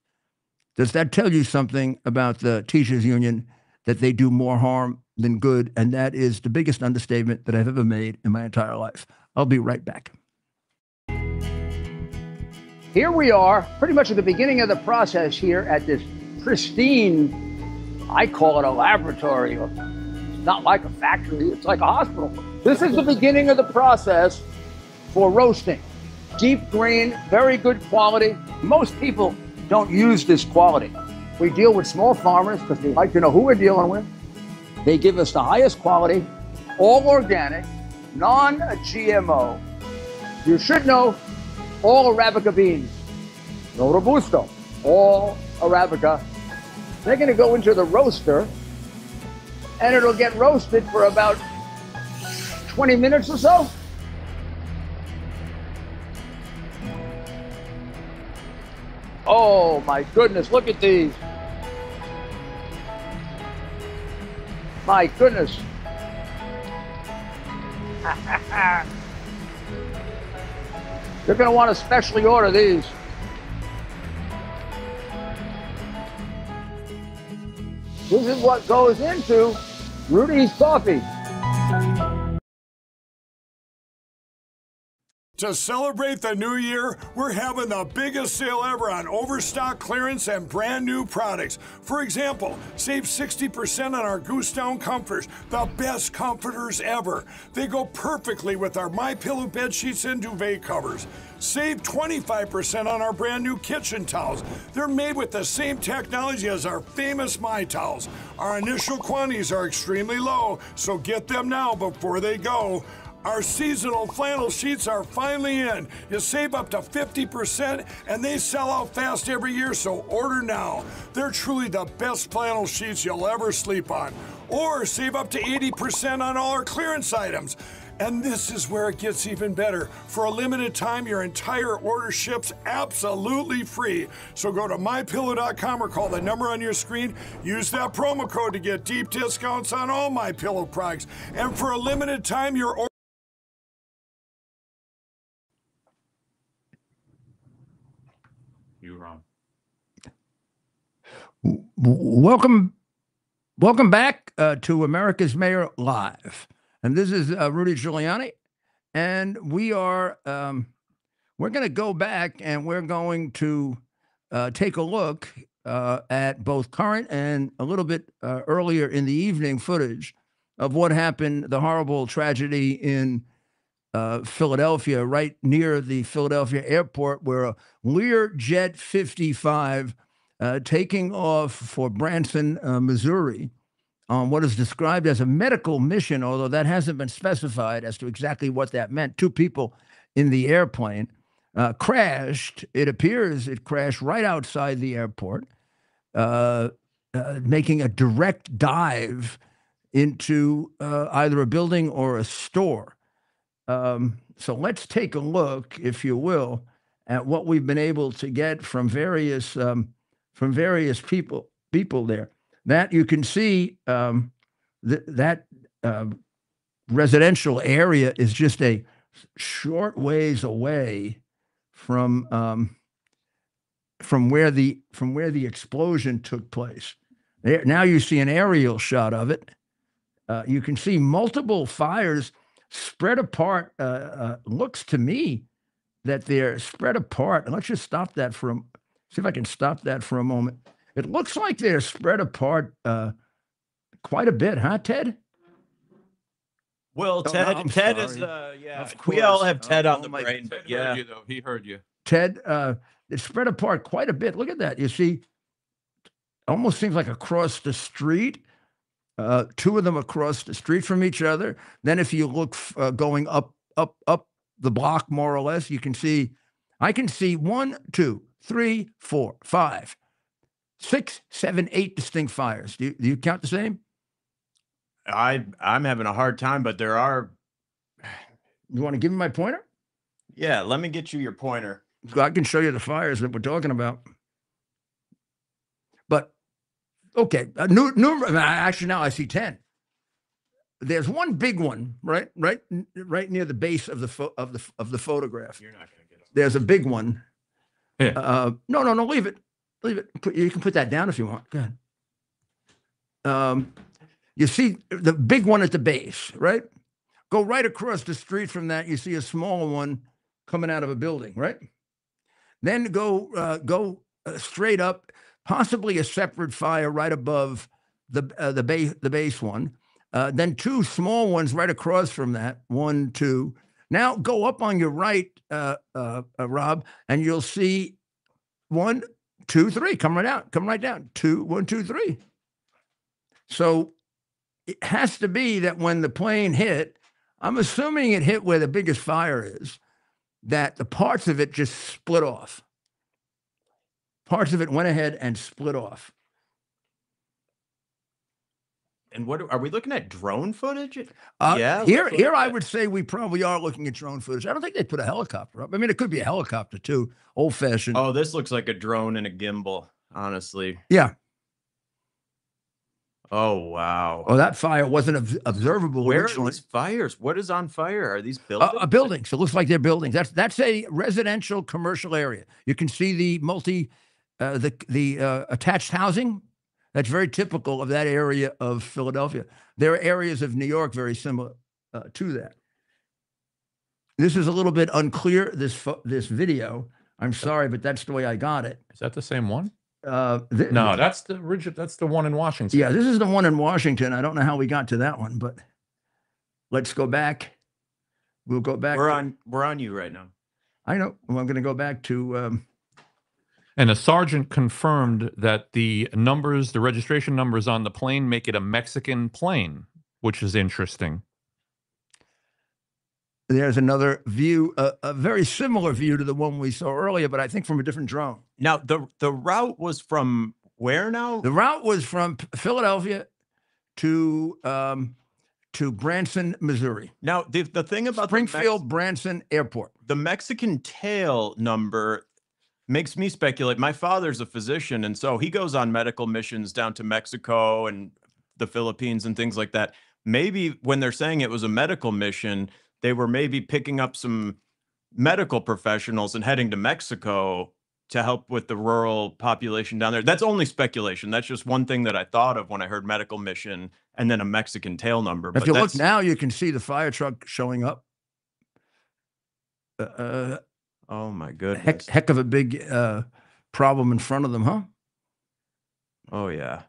Does that tell you something about the teachers union, that they do more harm than good? And that is the biggest understatement that I've ever made in my entire life. I'll be right back. Here we are, pretty much at the beginning of the process here at this pristine, I call it a laboratory. It's not like a factory, it's like a hospital. This is the beginning of the process for roasting. Deep grain, very good quality. Most people don't use this quality. We deal with small farmers because they like to know who we're dealing with. They give us the highest quality, all organic, non-GMO. You should know all Arabica beans, no Robusto, all Arabica. They're going to go into the roaster and it'll get roasted for about 20 minutes or so. Oh my goodness, look at these. My goodness. You're going to want to specially order these. This is what goes into Rudy's coffee. To celebrate the new year, we're having the biggest sale ever on overstock clearance and brand new products. For example, save 60% on our goose down comforters, the best comforters ever. They go perfectly with our MyPillow bed sheets and duvet covers. Save 25% on our brand new kitchen towels. They're made with the same technology as our famous My Towels. Our initial quantities are extremely low, so get them now before they go. Our seasonal flannel sheets are finally in. You save up to 50% and they sell out fast every year, so order now. They're truly the best flannel sheets you'll ever sleep on. Or save up to 80% on all our clearance items. And this is where it gets even better. For a limited time, your entire order ships absolutely free. So go to mypillow.com or call the number on your screen. Use that promo code to get deep discounts on all MyPillow products. And for a limited time, your order... You're wrong. Welcome back to America's Mayor Live. And this is Rudy Giuliani. And we are, we're going to go back and we're going to take a look at both current and a little bit earlier in the evening footage of what happened, the horrible tragedy in Philadelphia, right near the Philadelphia airport, where a Learjet 55 taking off for Branson, Missouri, on what is described as a medical mission, although that hasn't been specified as to exactly what that meant. Two people in the airplane crashed. It appears it crashed right outside the airport, making a direct dive into either a building or a store. So let's take a look, if you will, at what we've been able to get from various people there. That you can see that residential area is just a short ways away from where the explosion took place. There, now you see an aerial shot of it. You can see multiple fires spread apart. Looks to me that they're spread apart. Let's just stop that see if I can stop that for a moment. It looks like they're spread apart quite a bit, huh, Ted? Well, Oh, Ted, no, I'm Ted sorry. is, yeah, Of we all course. have Ted on the my- brain, Ted but yeah. heard you, though. He heard you. Ted, it's spread apart quite a bit. Look at that. You see, almost seems like across the street. Two of them across the street from each other. Then if you look going up the block, more or less, I can see 1, 2, 3, 4, 5, 6, 7, 8 distinct fires. Do you count the same? I'm having a hard time, but there are. You want to give me my pointer? Yeah, let me get you your pointer. So I can show you the fires that we're talking about. But okay, actually now I see 10. There's one big one right near the base of the photograph. You're not going to get it. There's a big one. Yeah. No, leave it. You can put that down if you want. Go ahead. You see the big one at the base, right? Go right across the street from that. You see a smaller one coming out of a building, right? Then go straight up, possibly a separate fire right above the base one. Then 2 small ones right across from that. 1, 2. Now go up on your right, Rob, and you'll see 1, 2, 3. Come right down. 2, 1, 2, 3. So it has to be that when the plane hit, I'm assuming it hit where the biggest fire is, that the parts of it just split off. Parts of it went ahead and split off. And what are we looking at? Drone footage? Yeah. Here I would say we probably are looking at drone footage. I don't think they put a helicopter up. I mean, it could be a helicopter too, old fashioned. Oh, this looks like a drone and a gimbal, honestly. Yeah. Oh, wow. Oh, that fire wasn't observable. Where originally. are these fires? What is on fire? Are these buildings? Buildings. It looks like they're buildings. That's a residential commercial area. You can see the attached housing. That's very typical of that area of Philadelphia. There are areas of New York very similar to that. This is a little bit unclear, this video. I'm sorry, but that's the way I got it. Is that the same one? No, that's the one in Washington. Yeah, this is the one in Washington. I don't know how we got to that one, but let's go back. We'll go back. We're on you right now. I know. Well, I'm going to go back to. And a sergeant confirmed that the registration numbers on the plane make it a Mexican plane, which is interesting. There's another view, a very similar view to the one we saw earlier, but I think from a different drone. Now, the route was from where now? The route was from Philadelphia to Branson, Missouri. Now, the thing about Springfield Branson Airport. The Mexican tail number makes me speculate. My father's a physician, and so he goes on medical missions down to Mexico and the Philippines and things like that. Maybe when they're saying it was a medical mission, they were maybe picking up some medical professionals and heading to Mexico to help with the rural population down there. That's only speculation. That's just one thing that I thought of when I heard medical mission and then a Mexican tail number. If you look now, you can see the fire truck showing up. Oh my goodness. Heck of a big problem in front of them, huh? Oh yeah.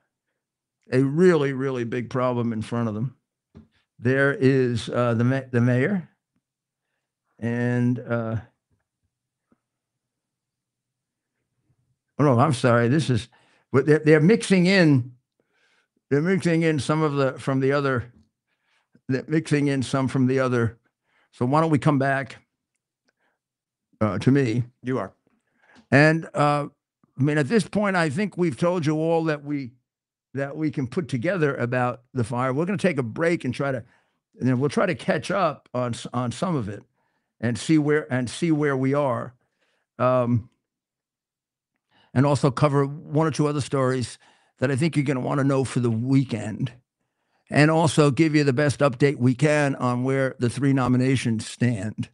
A really, really big problem in front of them. There is the mayor and oh no, I'm sorry. This is what they're mixing in. They're mixing in some of from the other. They're mixing in some from the other. So why don't we come back to me? You are. And I mean, at this point, I think we've told you all that we can put together about the fire. We're going to take a break and we'll try to catch up on some of it and see where we are. And also cover 1 or 2 other stories that I think you're going to want to know for the weekend. And also give you the best update we can on where the 3 nominations stand.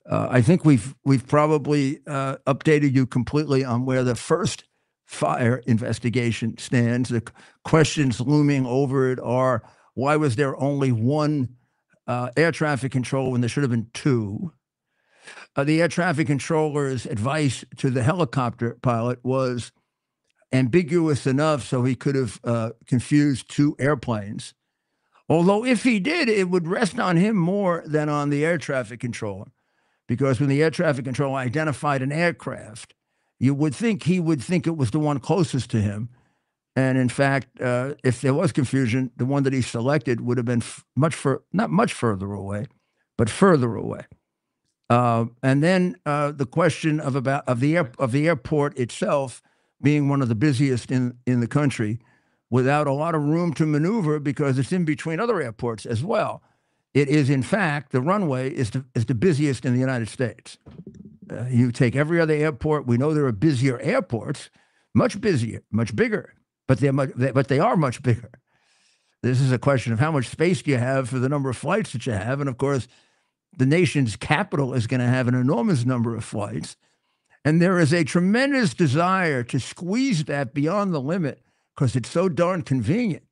I think we've probably updated you completely on where the first fire investigation stands. The questions looming over it are, why was there only 1 air traffic controller when there should have been 2? The air traffic controller's advice to the helicopter pilot was ambiguous enough so he could have confused 2 airplanes. Although if he did, it would rest on him more than on the air traffic controller. Because when the air traffic controller identified an aircraft, you would think he would think it was the one closest to him. And in fact, if there was confusion, the one that he selected would have been not much further away, but further away. And then the question of the airport itself being one of the busiest in the country, without a lot of room to maneuver because it's in between other airports as well. It is, in fact, the runway is the busiest in the United States. You take every other airport. We know there are busier airports, much busier, much bigger, but they are much bigger. This is a question of how much space do you have for the number of flights that you have. And of course, the nation's capital is going to have an enormous number of flights. And there is a tremendous desire to squeeze that beyond the limit because it's so darn convenient.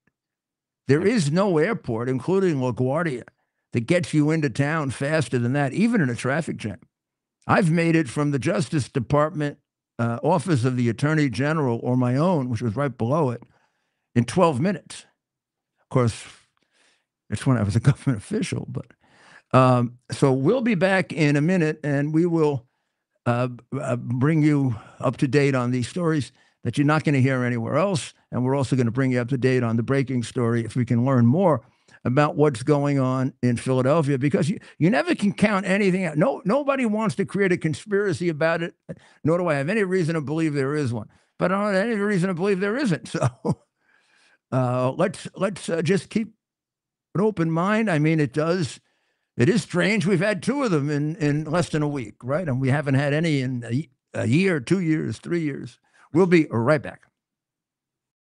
There is no airport, including LaGuardia, that gets you into town faster than that, even in a traffic jam. I've made it from the Justice Department office of the Attorney General, or my own, which was right below it, in 12 minutes. Of course, it's when I was a government official. But so we'll be back in a minute, and we will bring you up to date on these stories that you're not going to hear anywhere else. And we're also going to bring you up to date on the breaking story if we can learn more about what's going on in Philadelphia, because you never can count anything out. Nobody wants to create a conspiracy about it, nor do I have any reason to believe there is one. But I don't have any reason to believe there isn't. So let's just keep an open mind. I mean, it is strange. We've had two of them in less than a week, right? And we haven't had any in a year, 2 years, 3 years. We'll be right back.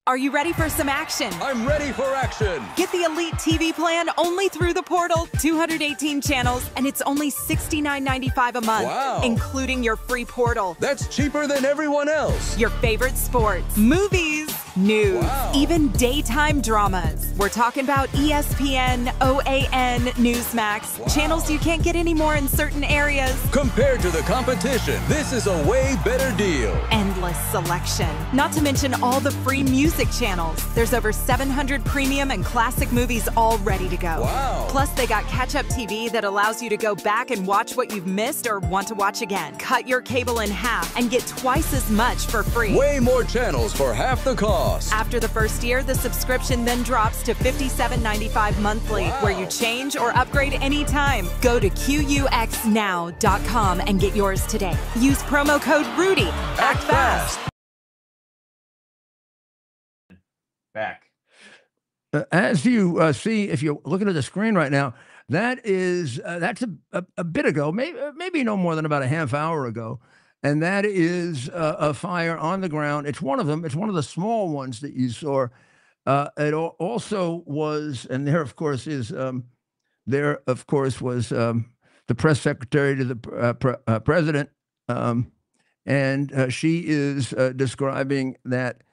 Are you ready for some action? I'm ready for action. Get the Elite TV plan only through the portal. 218 channels, and it's only $69.95 a month, Wow. including your free portal. That's cheaper than everyone else. Your favorite sports, movies, news, Wow. even daytime dramas. We're talking about ESPN, OAN, Newsmax, Wow. channels you can't get anymore in certain areas. Compared to the competition, this is a way better deal. Endless selection. Not to mention all the free music channels. There's over 700 premium and classic movies all ready to go. Wow. Plus, they got catch-up TV that allows you to go back and watch what you've missed or want to watch again. Cut your cable in half and get twice as much for free. Way more channels for half the cost. After the first year, the subscription then drops to $57.95 monthly, Wow. where you change or upgrade anytime. Go to QUXNow.com and get yours today. Use promo code RUDY. Act fast. Back. As you see, if you're looking at the screen right now, that's a bit ago, maybe no more than about a half hour ago, and that is a fire on the ground. It's one of them. It's one of the small ones that you saw. It also was, and there, of course, was the press secretary to the president, and she is describing that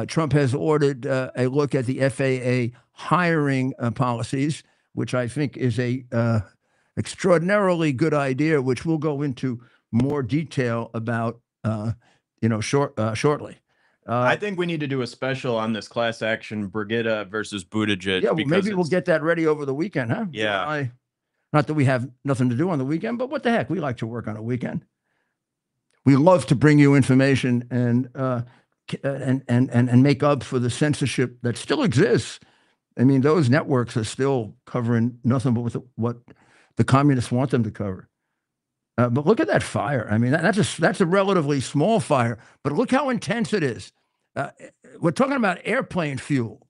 Trump has ordered a look at the FAA hiring policies, which I think is a extraordinarily good idea, which we'll go into more detail about, shortly. I think we need to do a special on this class action Brigida versus Buttigieg. Yeah, well, maybe we'll get that ready over the weekend, huh? Yeah. Not that we have nothing to do on the weekend, but what the heck? We like to work on a weekend. We love to bring you information and make up for the censorship that still exists. I mean, those networks are still covering nothing but what the communists want them to cover. But look at that fire. I mean, that's a relatively small fire, but look how intense it is. We're talking about airplane fuel,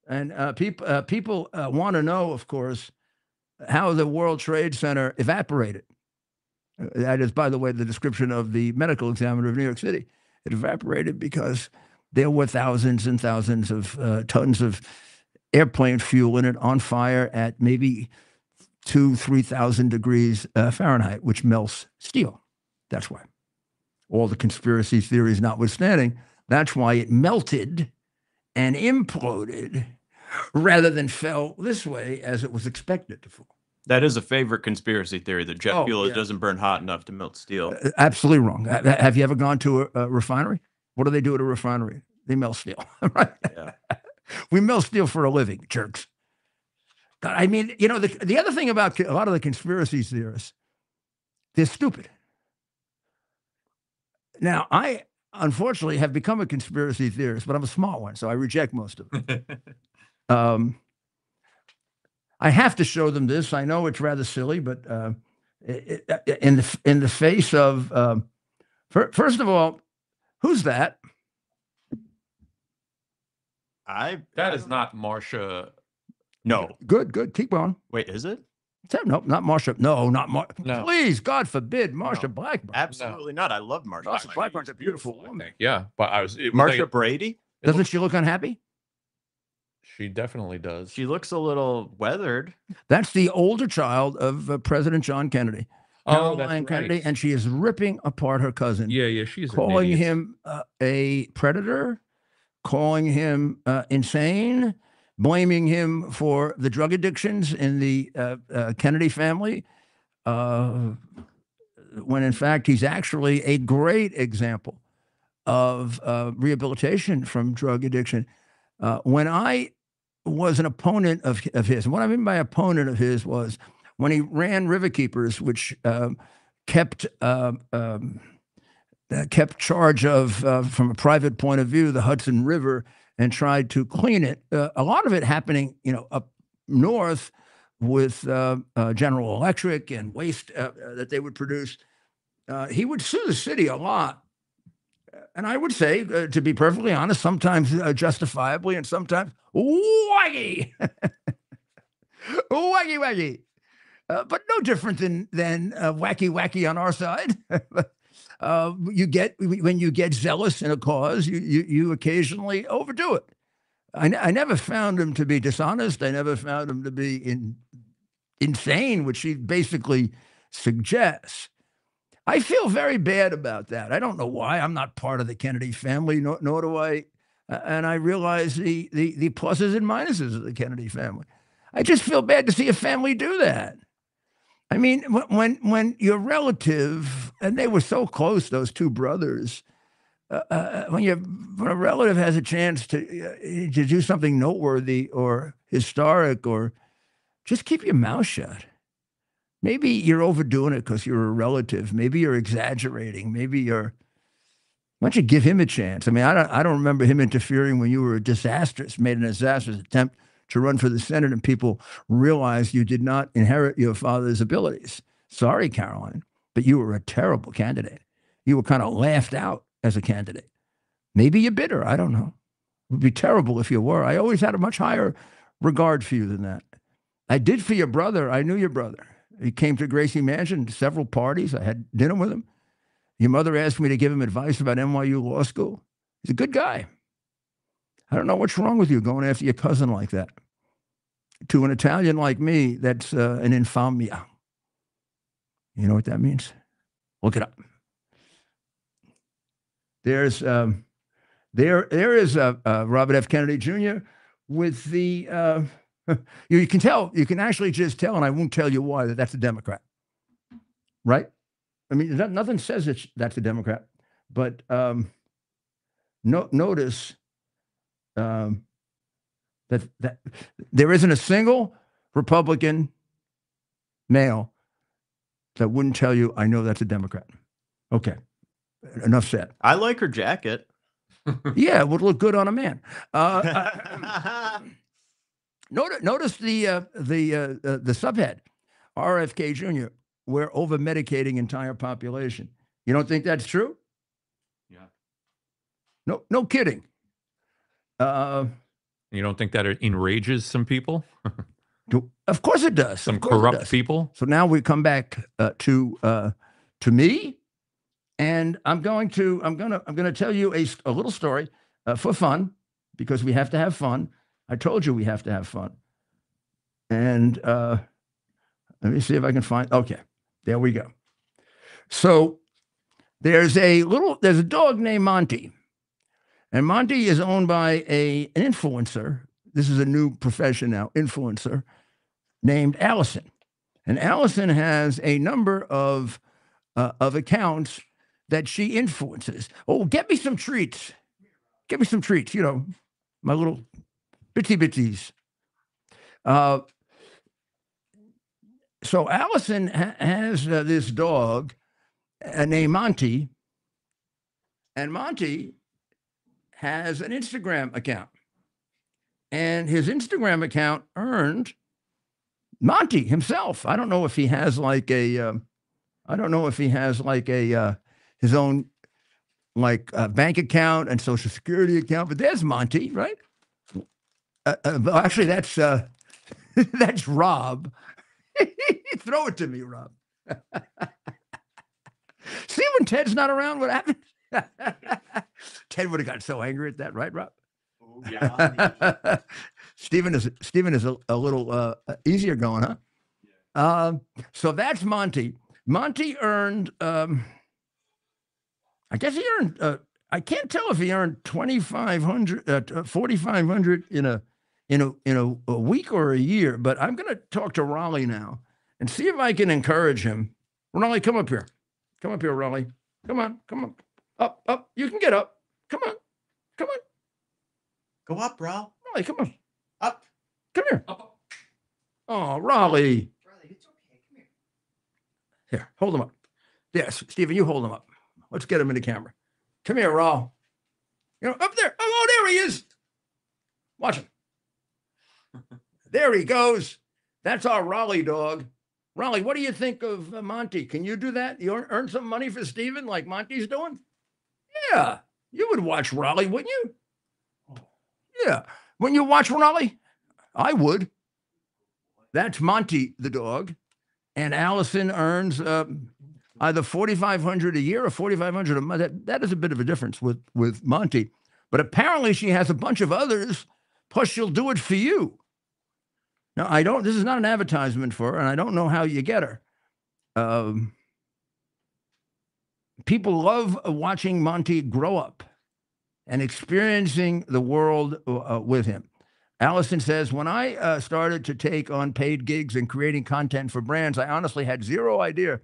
and people want to know, of course, how the World Trade Center evaporated. That is, by the way, the description of the medical examiner of New York City. It evaporated because there were thousands and thousands of tons of airplane fuel in it on fire at maybe 2,000-3,000 degrees Fahrenheit, which melts steel. That's why. All the conspiracy theories notwithstanding, that's why it melted and imploded rather than fell this way as it was expected to fall. That is a favorite conspiracy theory, that jet fuel doesn't burn hot enough to melt steel. Absolutely wrong. Have you ever gone to a refinery? What do they do at a refinery? They melt steel, right? Yeah. We melt steel for a living, jerks. I mean, the other thing about a lot of the conspiracy theorists, they're stupid. Now, I unfortunately have become a conspiracy theorist, but I'm a smart one, so I reject most of them. I have to show them this. I know it's rather silly, but in the face of, first of all, who's that? That is not Marsha. No. Good. Keep going. Wait, is it? No, not Marsha. No, not Marsha. No. Please, God forbid, Marsha No. Blackburn. Absolutely not. I love Marsha. Marsha Blackburn's a beautiful I woman. think. Yeah, but I was Marsha Brady? Doesn't she look unhappy? She definitely does. She looks a little weathered. That's the older child of President John Kennedy. Oh, that's Caroline Kennedy, right. and she is ripping apart her cousin. Yeah, she's an calling idiot. him a predator, calling him insane, blaming him for the drug addictions in the Kennedy family, when in fact he's actually a great example of rehabilitation from drug addiction. When I was an opponent of his, and what I mean by opponent of his was when he ran Riverkeepers, which kept charge of, from a private point of view, the Hudson River, and tried to clean it. A lot of it happening, up north with General Electric and waste that they would produce. He would sue the city a lot. And I would say, to be perfectly honest, sometimes justifiably and sometimes waggy. Waggy. But no different than wacky on our side. When you get zealous in a cause, you occasionally overdo it. I never found him to be dishonest. I never found him to be insane, which he basically suggests. I feel very bad about that. I don't know why. I'm not part of the Kennedy family, nor do I. And I realize the pluses and minuses of the Kennedy family. I just feel bad to see a family do that. I mean, when your relative, and they were so close, those two brothers, when a relative has a chance to do something noteworthy or historic, or just keep your mouth shut. Maybe you're overdoing it because you're a relative. Maybe you're exaggerating. Why don't you give him a chance? I mean, I don't remember him interfering when you were made a disastrous attempt to run for the Senate and people realized you did not inherit your father's abilities. Sorry, Caroline, but you were a terrible candidate. You were kind of laughed out as a candidate. Maybe you're bitter. I don't know. It would be terrible if you were. I always had a much higher regard for you than that. I did for your brother. I knew your brother. He came to Gracie Mansion, several parties. I had dinner with him. Your mother asked me to give him advice about NYU Law School. He's a good guy. I don't know what's wrong with you going after your cousin like that. To an Italian like me, that's an infamia. You know what that means? Look it up. There is Robert F. Kennedy Jr. with the. You can tell. You can actually just tell, and I won't tell you why. That's a Democrat, right? I mean, nothing says that's a Democrat, but notice that there isn't a single Republican male that wouldn't tell you, I know that's a Democrat. Okay, enough said. I like her jacket. Yeah, it would look good on a man. Notice the subhead, RFK Jr. We're over medicating entire population. You don't think that's true? Yeah. No kidding. You don't think that it enrages some people? Of course it does. Some corrupt people. So now we come back to me, and I'm gonna tell you a little story for fun, because we have to have fun. I told you we have to have fun. And let me see if I can find. Okay, there we go. So there's a dog named Monty. And Monty is owned by an influencer. This is a new profession now, influencer, named Allison. And Allison has a number of accounts that she influences. Oh, get me some treats. Get me some treats, my little bitsy. So Allison has this dog named Monty. And Monty has an Instagram account, and his Instagram account earned Monty himself. I don't know if he has his own bank account and Social Security account, but there's Monty, right? Well, actually, that's that's Rob. Throw it to me, Rob. See when Ted's not around, what happens? Ted would have got so angry at that, right, Rob? Oh, yeah. Stephen is a little easier going, huh? So that's Monty. Monty earned, I guess he earned. I can't tell if he earned 4,500 in a week or a year. But I'm going to talk to Raleigh now and see if I can encourage him. Raleigh, come up here. Come up here, Raleigh. Come on. Up. You can get up. Come on. Go up, bro. Raleigh, come on. Up. Come here. Oh, Raleigh. It's okay. Come here. Here, hold him up. Yes, Stephen, you hold him up. Let's get him in the camera. Come here, Raul. Up there. Oh, there he is. Watch him. There he goes. That's our Raleigh dog. Raleigh, what do you think of Monty? Can you do that? You earn some money for Stephen like Monty's doing? Yeah. You would watch Raleigh, wouldn't you? Yeah. Wouldn't you watch Raleigh? I would. That's Monty, the dog. And Allison earns either $4,500 a year or $4,500 a month. That is a bit of a difference with Monty. But apparently she has a bunch of others, plus she'll do it for you. Now, this is not an advertisement for her, and I don't know how you get her. People love watching Monty grow up and experiencing the world with him. Allison says, when I started to take on paid gigs and creating content for brands, I honestly had zero idea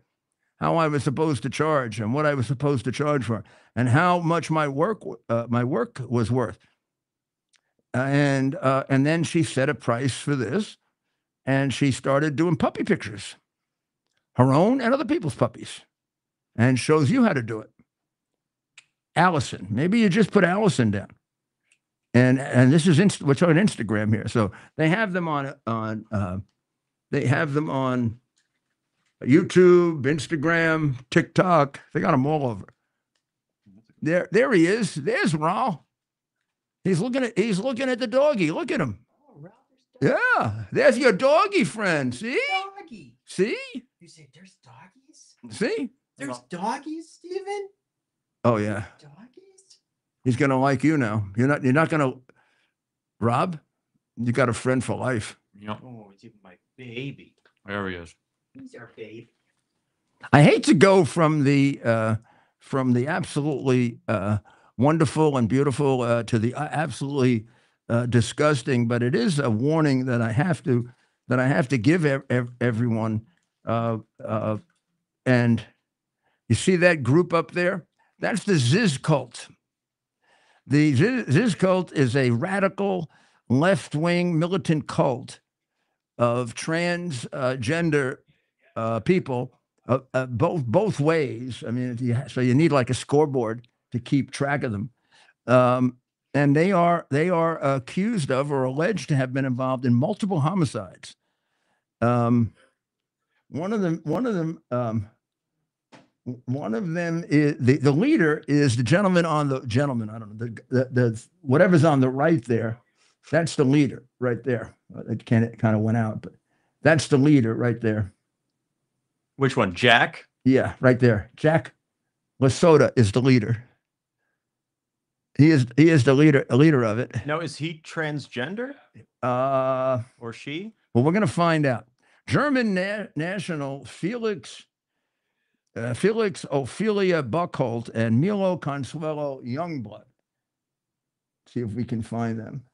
how I was supposed to charge and what I was supposed to charge for and how much my work was worth. And then she set a price for this, and she started doing puppy pictures, her own and other people's puppies, and shows you how to do it. Allison, maybe you just put Allison down. And this is we're talking Instagram here, so they have them on YouTube, Instagram, TikTok. They got them all over. There he is. There's Raul. He's looking at the doggy. Look at him. Oh, Ralph, Yeah, there's your doggy friend. See? doggy. See? You say there's doggies? See? There's doggies, Steven? Oh yeah. Doggies? He's gonna like you now. You're not gonna. Rob, you got a friend for life. Yep. Oh, it's even my baby. There he is. He's our baby. I hate to go from the absolutely wonderful and beautiful to the absolutely disgusting, but it is a warning that I have to give everyone. And you see that group up there? That's the Ziz cult. The Ziz cult is a radical left-wing militant cult of transgender people, both ways. I mean, so you need like a scoreboard to keep track of them. And they are accused of or alleged to have been involved in multiple homicides. One of them is the leader is the gentleman I don't know, the whatever's on the right there. That's the leader right there. It kind of went out, but that's the leader right there. Which one, Jack? Yeah, right there. Jack Lasota is the leader. He is the leader of it. Now, is he transgender? Or she? Well, we're going to find out. German national Felix Ophelia Buchholz and Milo Consuelo Youngblood. See if we can find them.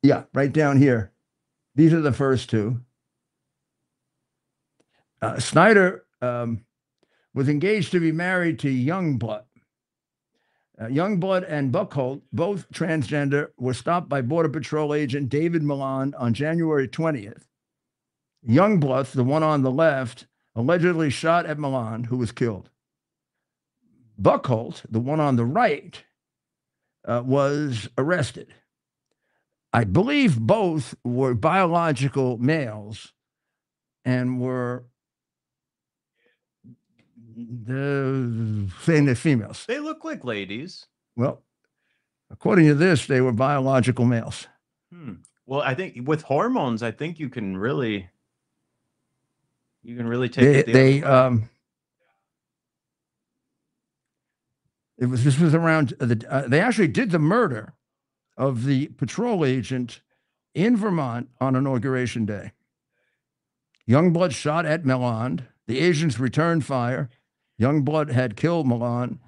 Yeah, right down here. These are the first two. Snyder was engaged to be married to Youngblood. Youngblood and Buchholz, both transgender, were stopped by Border Patrol agent David Milan on January 20th. Youngblood, the one on the left, allegedly shot at Milan, who was killed. Buchholz, the one on the right, was arrested. I believe both were biological males and were the females. They look like ladies. Well, According to this, they were biological males. Well, I think with hormones, I think you can really take it. This was around they actually did the murder of the patrol agent in Vermont on Inauguration Day. Youngblood shot at Milland. The agents returned fire. Youngblood had killed Milland,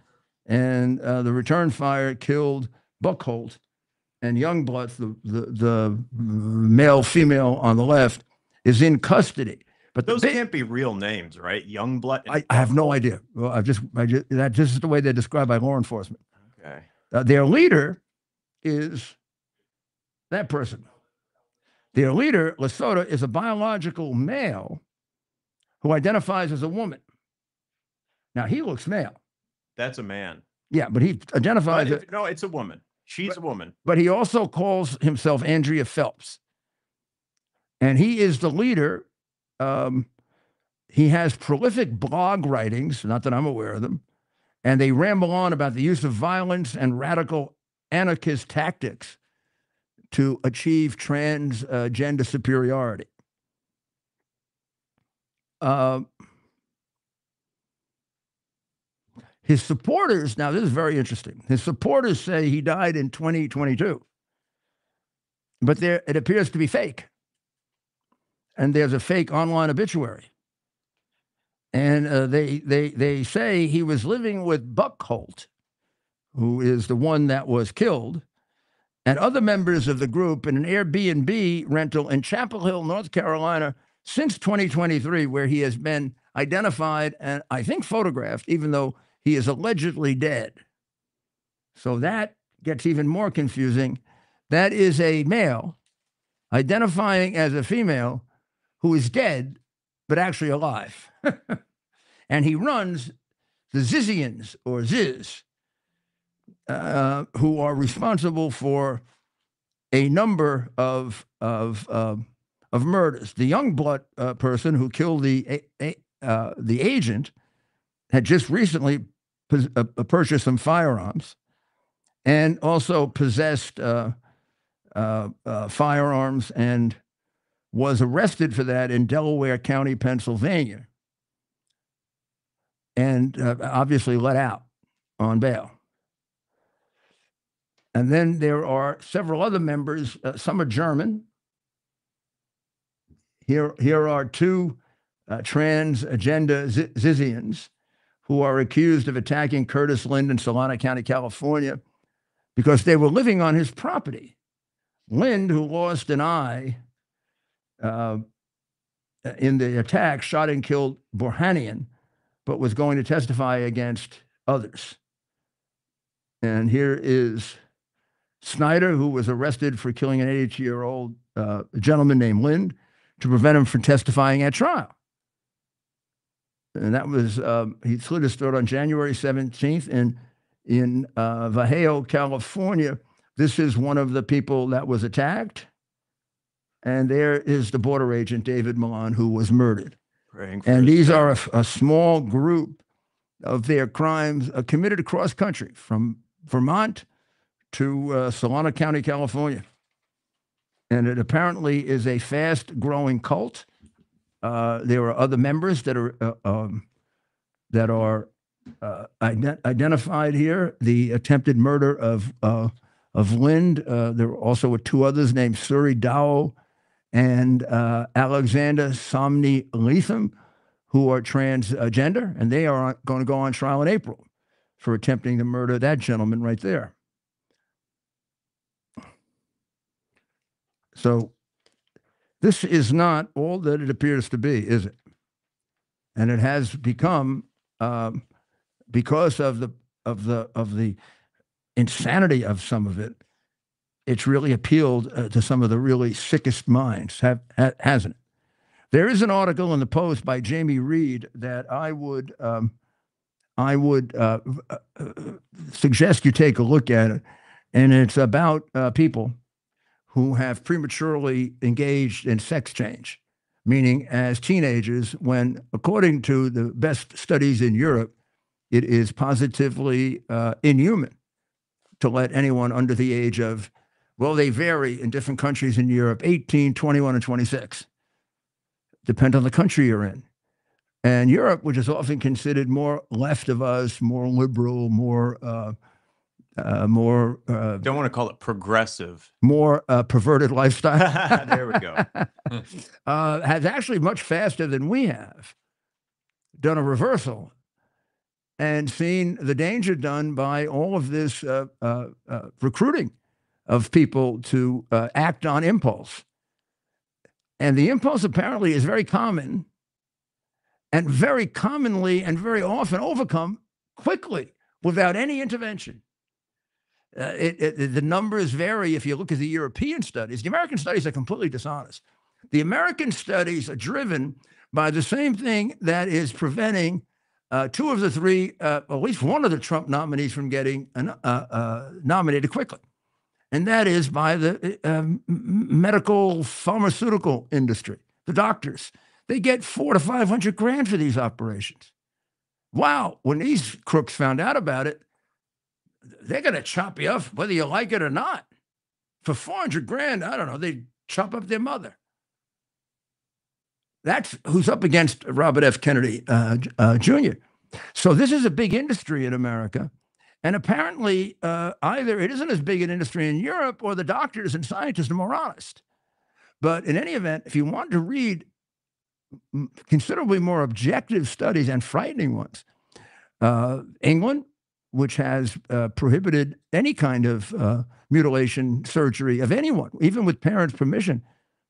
and the return fire killed Buckholt. And Youngblood, the male, female on the left, is in custody. But those can't be real names, right? Youngblood. I have no idea. Well, that just is the way they're described by law enforcement. Okay. Their leader is that person. Their leader, Lesotho, is a biological male who identifies as a woman. Now, he looks male. That's a man. Yeah, but he identifies... No, it's a woman. She's a woman. But he also calls himself Andrea Phelps. And he is the leader. He has prolific blog writings, not that I'm aware of them, and they ramble on about the use of violence and radical anarchist tactics to achieve transgender superiority. His supporters, now this is very interesting. His supporters say he died in 2022, but it appears to be fake. And there's a fake online obituary. And they say he was living with Buckholt, who is the one that was killed, and other members of the group in an Airbnb rental in Chapel Hill, North Carolina, since 2023, where he has been identified and I think photographed, even though he is allegedly dead. So that gets even more confusing. That is a male identifying as a female who is dead, but actually alive. And he runs the Zizians, or Ziz, who are responsible for a number of murders. The Youngblood person who killed the agent had just recently purchased some firearms and also possessed firearms and was arrested for that in Delaware County, Pennsylvania, and obviously let out on bail. And then there are several other members. Some are German. Here are two transgender Zizians who are accused of attacking Curtis Lind in Solano County, California, because they were living on his property. Lind, who lost an eye in the attack, shot and killed Borhanian, but was going to testify against others. And here is Snyder, who was arrested for killing an 82-year-old gentleman named Lind to prevent him from testifying at trial. And that was, he slit his throat on January 17th in Vallejo, California. This is one of the people that was attacked. And there is the border agent, David Milan, who was murdered. And these are a small group of their crimes committed across country, from Vermont to Solano County, California. And it apparently is a fast-growing cult. There are other members that are identified here. The attempted murder of Lind. There were also two others named Suri Dao and Alexander Somni Letham, who are transgender, and they are going to go on trial in April for attempting to murder that gentleman right there. So this is not all that it appears to be, is it? And it has become, because of the insanity of some of it, it's really appealed to some of the really sickest minds, hasn't it? There is an article in the Post by Jamie Reed that I would suggest you take a look at it, and it's about people who have prematurely engaged in sex change, meaning as teenagers, when, according to the best studies in Europe, it is positively inhuman to let anyone under the age of, well, they vary in different countries in Europe, 18, 21, and 26. Depend on the country you're in. And Europe, which is often considered more left of us, more liberal, more Don't want to call it progressive. more perverted lifestyle. There we go. Has actually much faster than we have done a reversal and seen the danger done by all of this recruiting of people to act on impulse. And the impulse apparently is very common and very commonly and very often overcome quickly without any intervention. The numbers vary if you look at the European studies. The American studies are completely dishonest. The American studies are driven by the same thing that is preventing two of the three, at least one of the Trump nominees from getting nominated quickly. And that is by the medical pharmaceutical industry, the doctors. They get $400 to $500 for these operations. Wow, when these crooks found out about it, they're going to chop you up whether you like it or not. For $400,000, I don't know, they chop up their mother. That's who's up against Robert F. Kennedy Jr. So this is a big industry in America. And apparently, either it isn't as big an industry in Europe or the doctors and scientists are more honest. But in any event, if you want to read considerably more objective studies and frightening ones, England, which has prohibited any kind of mutilation surgery of anyone, even with parents' permission,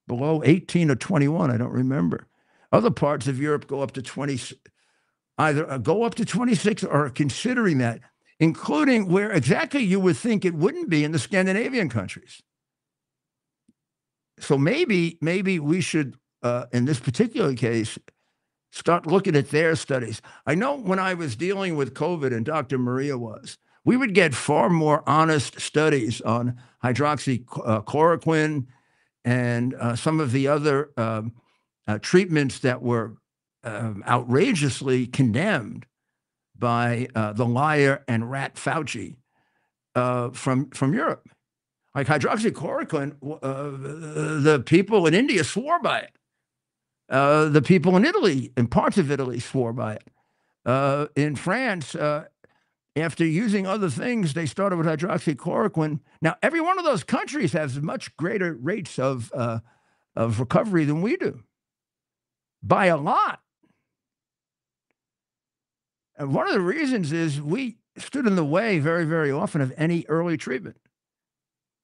below 18 or 21, I don't remember. Other parts of Europe go up to 20, either go up to 26 or are considering that, including where exactly you would think it wouldn't be in the Scandinavian countries. So maybe we should, in this particular case, start looking at their studies. I know when I was dealing with COVID and Dr. Maria was, we would get far more honest studies on hydroxychloroquine and some of the other treatments that were outrageously condemned by the liar and rat Fauci from Europe. Like hydroxychloroquine, the people in India swore by it. The people in Italy, in parts of Italy, swore by it. In France, after using other things, they started with hydroxychloroquine. Now, every one of those countries has much greater rates of recovery than we do, by a lot. And one of the reasons is we stood in the way very, very often of any early treatment.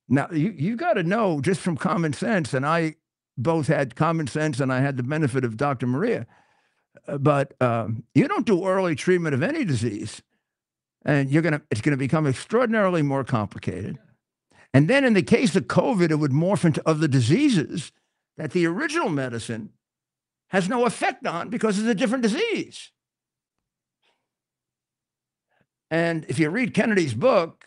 Now, you got to know just from common sense, and I both had common sense and I had the benefit of Dr. Maria, but you don't do early treatment of any disease, and it's going to become extraordinarily more complicated. And then in the case of COVID, it would morph into other diseases that the original medicine has no effect on because it's a different disease. And if you read Kennedy's book,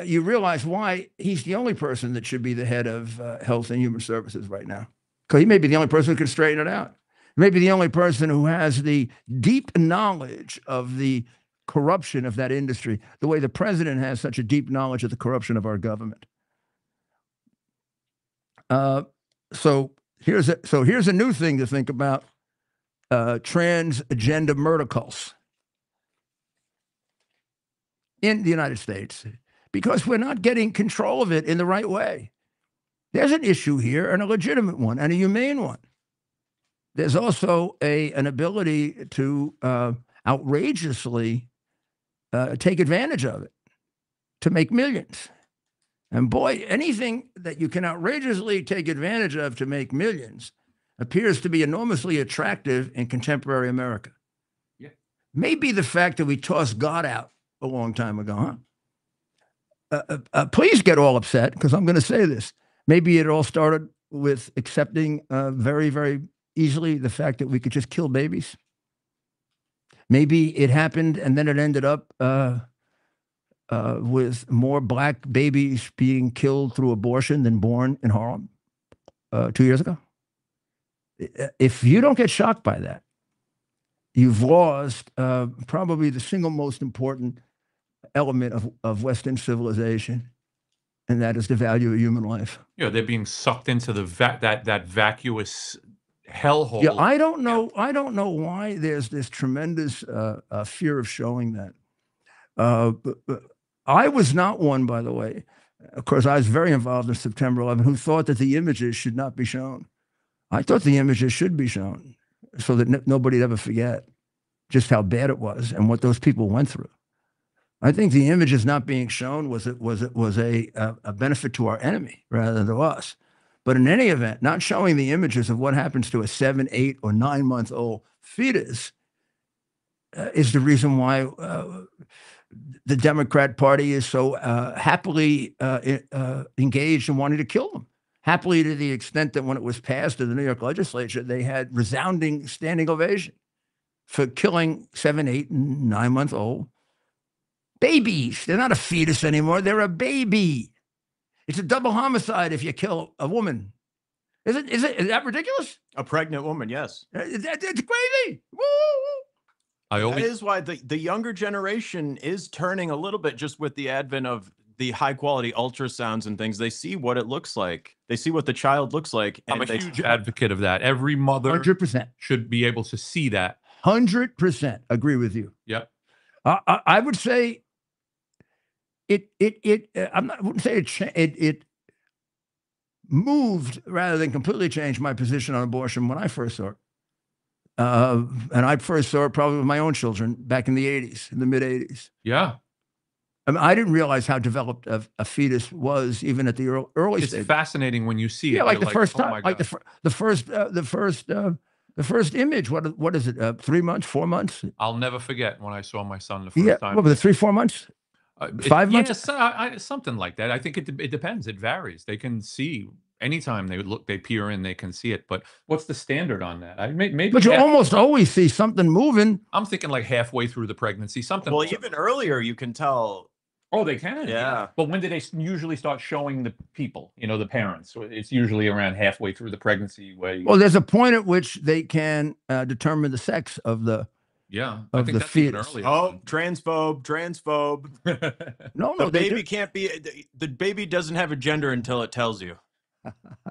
you realize why he's the only person that should be the head of Health and Human Services right now. Because he may be the only person who can straighten it out. Maybe the only person who has the deep knowledge of the corruption of that industry, the way the president has such a deep knowledge of the corruption of our government. So here's a new thing to think about: transgender murder cults in the United States, because we're not getting control of it in the right way. There's an issue here, and a legitimate one, and a humane one. There's also an ability to outrageously take advantage of it to make millions. And boy, anything that you can outrageously take advantage of to make millions appears to be enormously attractive in contemporary America. Yeah. Maybe the fact that we tossed God out a long time ago, huh? Please get all upset, because I'm going to say this. Maybe it all started with accepting very, very easily the fact that we could just kill babies. Maybe it happened and then it ended up with more black babies being killed through abortion than born in Harlem 2 years ago. If you don't get shocked by that, you've lost probably the single most important element of Western civilization, and that is the value of human life. Yeah, they're being sucked into the that vacuous hellhole. Yeah, I don't know. I don't know why there's this tremendous fear of showing that. But I was not one, by the way. Of course, I was very involved in September 11, who thought that the images should not be shown. I thought the images should be shown so that nobody'd ever forget just how bad it was and what those people went through. I think the images not being shown was a benefit to our enemy rather than to us. But in any event, not showing the images of what happens to a 7, 8, or 9-month-old fetus is the reason why the Democrat Party is so happily engaged in wanting to kill them. Happily, to the extent that when it was passed in the New York legislature, they had resounding standing ovation for killing 7, 8, and 9-month-old babies. They're not a fetus anymore. They're a baby. It's a double homicide if you kill a woman. Is that ridiculous? A pregnant woman, yes. It's crazy. Woo! That is why the younger generation is turning a little bit just with the advent of the high quality ultrasounds and things. They see what it looks like. They see what the child looks like. I'm a huge advocate of that. Every mother 100% should be able to see that. 100% agree with you. Yep. I would say I wouldn't say it moved rather than completely changed my position on abortion when I first saw it. And I first saw it probably with my own children back in the 80s, in the mid 80s. Yeah. I mean, I didn't realize how developed a fetus was even at the early stage. It's fascinating when you see it. Yeah, like the first oh time, my like God. the first image. What is it? 3 months, 4 months? I'll never forget when I saw my son the first time. What was it? 3, 4 months? 5 months? Yeah, something like that. I think it depends. It varies. They can see anytime they peer in, they can see it. But what's the standard on that? Maybe. But you almost always see something moving. I'm thinking like halfway through the pregnancy, something. Well, even earlier, you can tell. Oh, they can. Yeah. But when do they usually start showing the people? The parents. So it's usually around halfway through the pregnancy. Well, there's a point at which they can determine the sex of the. Yeah, of I think the that's even fetus. earlier. Oh, transphobe. No, The baby can't be. The baby doesn't have a gender until it tells you.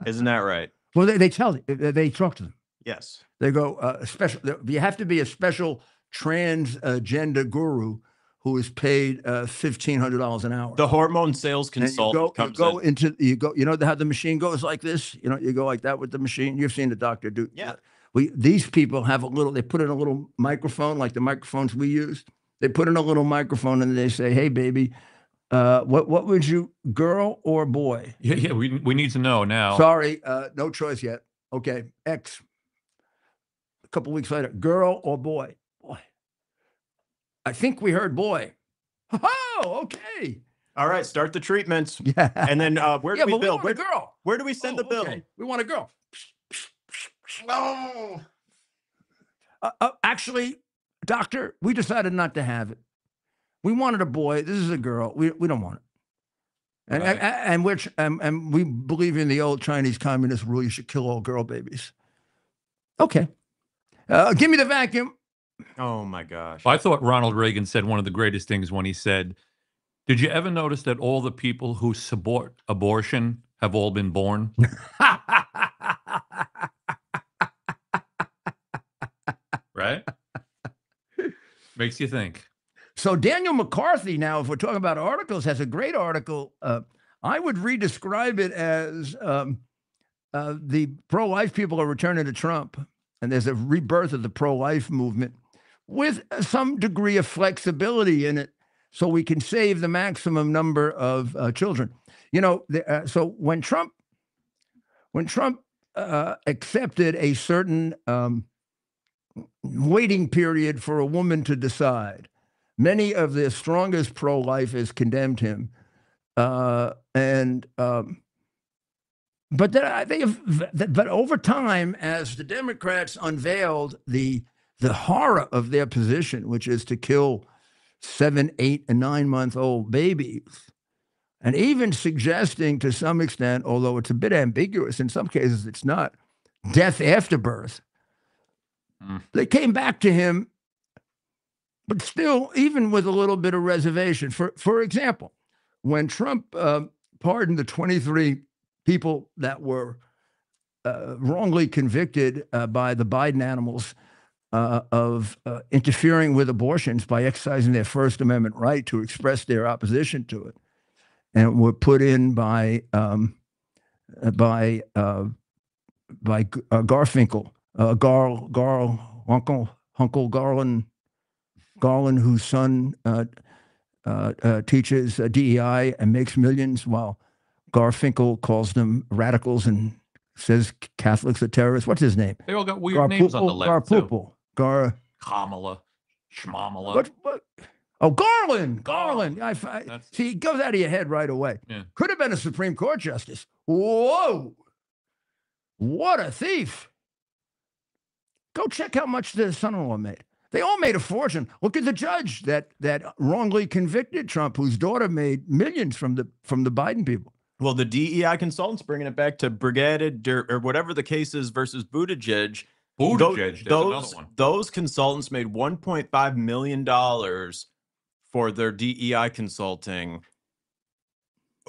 Isn't that right? Well, they tell you. They talk to them. Yes. They go special. You have to be a special transgender guru who is paid $1,500 an hour. The hormone sales consultant comes in. You know how the machine goes like this. You go like that with the machine. You've seen the doctor do. Yeah. These people have they put in a little microphone, like the microphones we use. They put in a little microphone and they say, "Hey, baby, what would you, girl or boy?" Yeah. We need to know now. Sorry, no choice yet. Okay, X. A couple weeks later, girl or boy? Boy. I think we heard boy. Oh, okay. All right, start the treatments. Yeah. And then where do we bill? Want a girl. Where do we send the bill? Okay. We want a girl. No. Actually, doctor, we decided not to have it. We wanted a boy. This is a girl. We don't want it. And we believe in the old Chinese communist rule: you should kill all girl babies. Okay. Give me the vacuum. Oh my gosh. I thought Ronald Reagan said one of the greatest things when he said, "Did you ever notice that all the people who support abortion have all been born?" Right? Makes you think. So Daniel McCarthy, now, if we're talking about articles, has a great article. I would redescribe it as the pro-life people are returning to Trump, and there's a rebirth of the pro-life movement with some degree of flexibility in it, so we can save the maximum number of children. So when Trump accepted a certain waiting period for a woman to decide, many of the strongest pro-lifers condemned him, but over time, as the Democrats unveiled the horror of their position, which is to kill 7, 8, and 9-month-old babies, and even suggesting to some extent, although it's a bit ambiguous, in some cases it's not, death after birth. They came back to him but still, even with a little bit of reservation, for example, when Trump pardoned the 23 people that were wrongly convicted by the Biden animals of interfering with abortions by exercising their First Amendment right to express their opposition to it, and were put in by Garfinkel, Uncle Garland, whose son teaches DEI and makes millions, while Garfinkel calls them radicals and says Catholics are terrorists. What's his name? They all got weird names on the left too. Kamala, Shmamala. What? Oh, Garland. See, it goes out of your head right away. Yeah. Could have been a Supreme Court justice. Whoa. What a thief. Go check how much the son-in-law made. They all made a fortune. Look at the judge that wrongly convicted Trump, whose daughter made millions from the Biden people. Well, the DEI consultants, bringing it back to Brigade or whatever the case is versus Buttigieg. Those consultants made $1.5 million for their DEI consulting,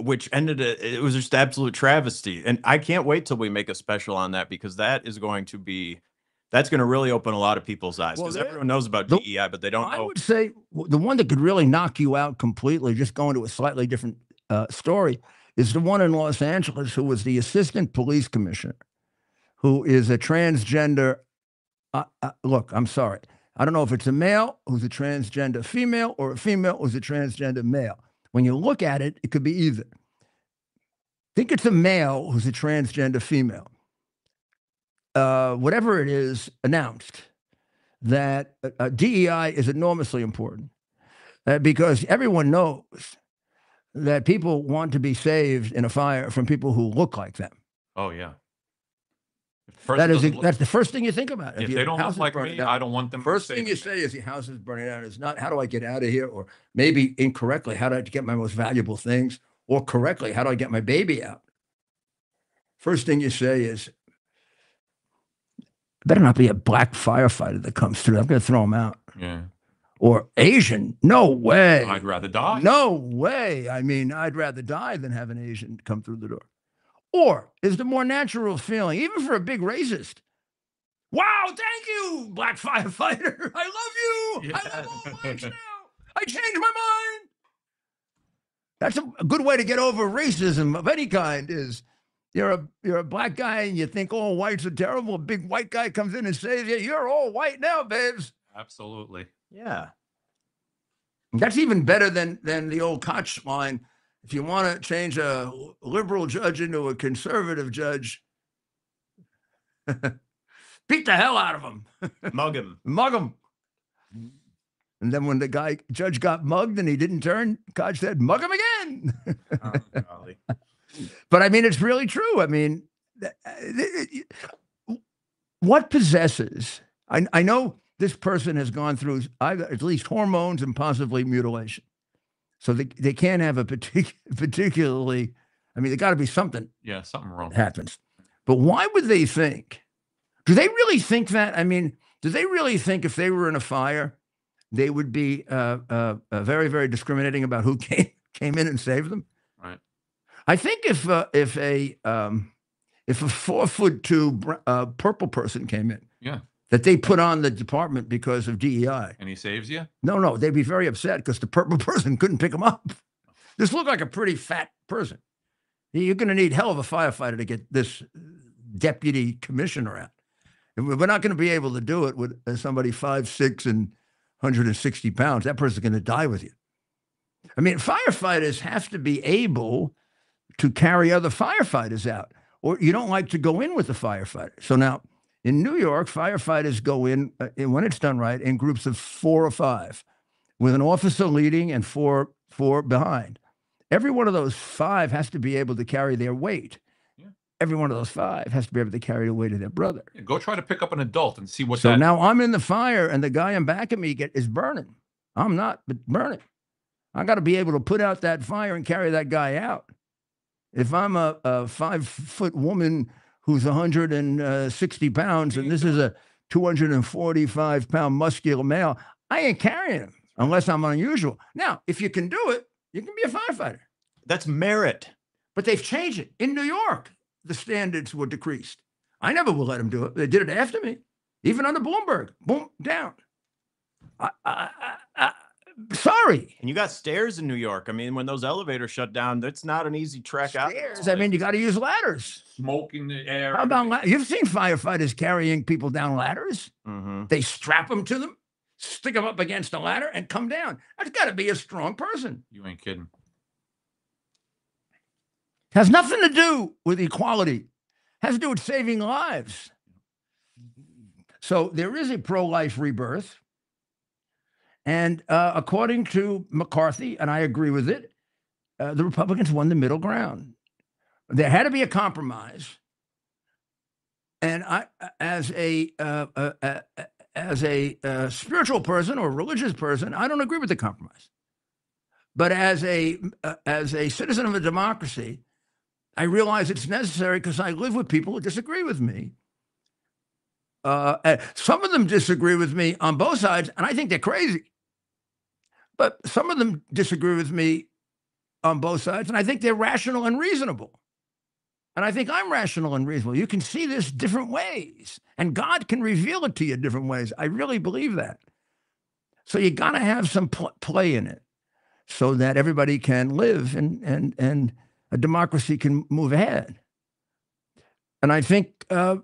which it was just absolute travesty. And I can't wait till we make a special on that, because that's going to really open a lot of people's eyes, because everyone knows about DEI, but they don't know. I would say the one that could really knock you out completely, just going to a slightly different story, is the one in Los Angeles who was the assistant police commissioner, who is a transgender. Look, I'm sorry. I don't know if it's a male who's a transgender female or a female who's a transgender male. When you look at it, it could be either. Think it's a male who's a transgender female. Whatever it is, announced that DEI is enormously important because everyone knows that people want to be saved in a fire from people who look like them. Oh, yeah. That's the first thing you think about. If they don't look like me, I don't want them. First thing you say is your house is burning down. It's not, how do I get out of here? Or maybe incorrectly, how do I get my most valuable things? Or correctly, how do I get my baby out? First thing you say is, better not be a black firefighter that comes through. I'm going to throw him out. Yeah. Or Asian. No way. I'd rather die. No way. I mean, I'd rather die than have an Asian come through the door. Or is the more natural feeling, even for a big racist, wow, thank you, black firefighter. I love you. Yeah. I love all blacks now. I changed my mind. That's a good way to get over racism of any kind. Is you're a black guy and you think all whites are terrible. A big white guy comes in and says, yeah, you're all white now, babes. Absolutely. Yeah. That's even better than the old Koch line. If you want to change a liberal judge into a conservative judge, beat the hell out of him. Mug him. Mug him. And then when the judge got mugged and he didn't turn, Koch said, mug him again. But I mean, it's really true. I mean, what possesses, I know this person has gone through either at least hormones and possibly mutilation. So they can't have a particularly, I mean, there got to be something. Yeah, something wrong happens. But why would they think? Do they really think that? I mean, do they really think if they were in a fire, they would be very, very discriminating about who came in and saved them? Right. I think if a 4'2" purple person came in, yeah, that they put on the department because of DEI. And he saves you? No, they'd be very upset because the purple person couldn't pick him up. This looked like a pretty fat person. You're going to need hell of a firefighter to get this deputy commissioner out. And we're not going to be able to do it with somebody 5'6" and 160 pounds. That person's going to die with you. I mean, firefighters have to be able to carry other firefighters out, or you don't like to go in with the firefighter. So now, in New York, firefighters go in, when it's done right, in groups of 4 or 5, with an officer leading and four behind. Every one of those 5 has to be able to carry their weight. Yeah. Every one of those 5 has to be able to carry the weight of their brother. Yeah, go try to pick up an adult and see what. So now I'm in the fire, and the guy in back of me is burning. I'm not, but burning. I got to be able to put out that fire and carry that guy out. If I'm a 5-foot woman who's 160 pounds, and this is a 245-pound muscular male, I ain't carrying them unless I'm unusual. Now, if you can do it, you can be a firefighter. That's merit. But they've changed it. In New York, the standards were decreased. I never will let them do it. They did it after me. Even under Bloomberg. Boom, down. Sorry. And you got stairs in New York. I mean, when those elevators shut down, that's not an easy trek out. Stairs. I mean, you got to use ladders. Smoke in the air. How about you've seen firefighters carrying people down ladders? They strap them to them, stick them up against a ladder, and come down. That's got to be a strong person. You ain't kidding. Has nothing to do with equality. Has to do with saving lives. So there is a pro-life rebirth. And according to McCarthy, and I agree with it, the Republicans won the middle ground. There had to be a compromise. And I, as a spiritual person or religious person, I don't agree with the compromise. But as a citizen of a democracy, I realize it's necessary because I live with people who disagree with me. Some of them disagree with me on both sides, and I think they're crazy. But some of them disagree with me on both sides, and I think they're rational and reasonable. And I think I'm rational and reasonable. You can see this different ways, and God can reveal it to you different ways. I really believe that. So you got to have some play in it so that everybody can live and a democracy can move ahead. And I think by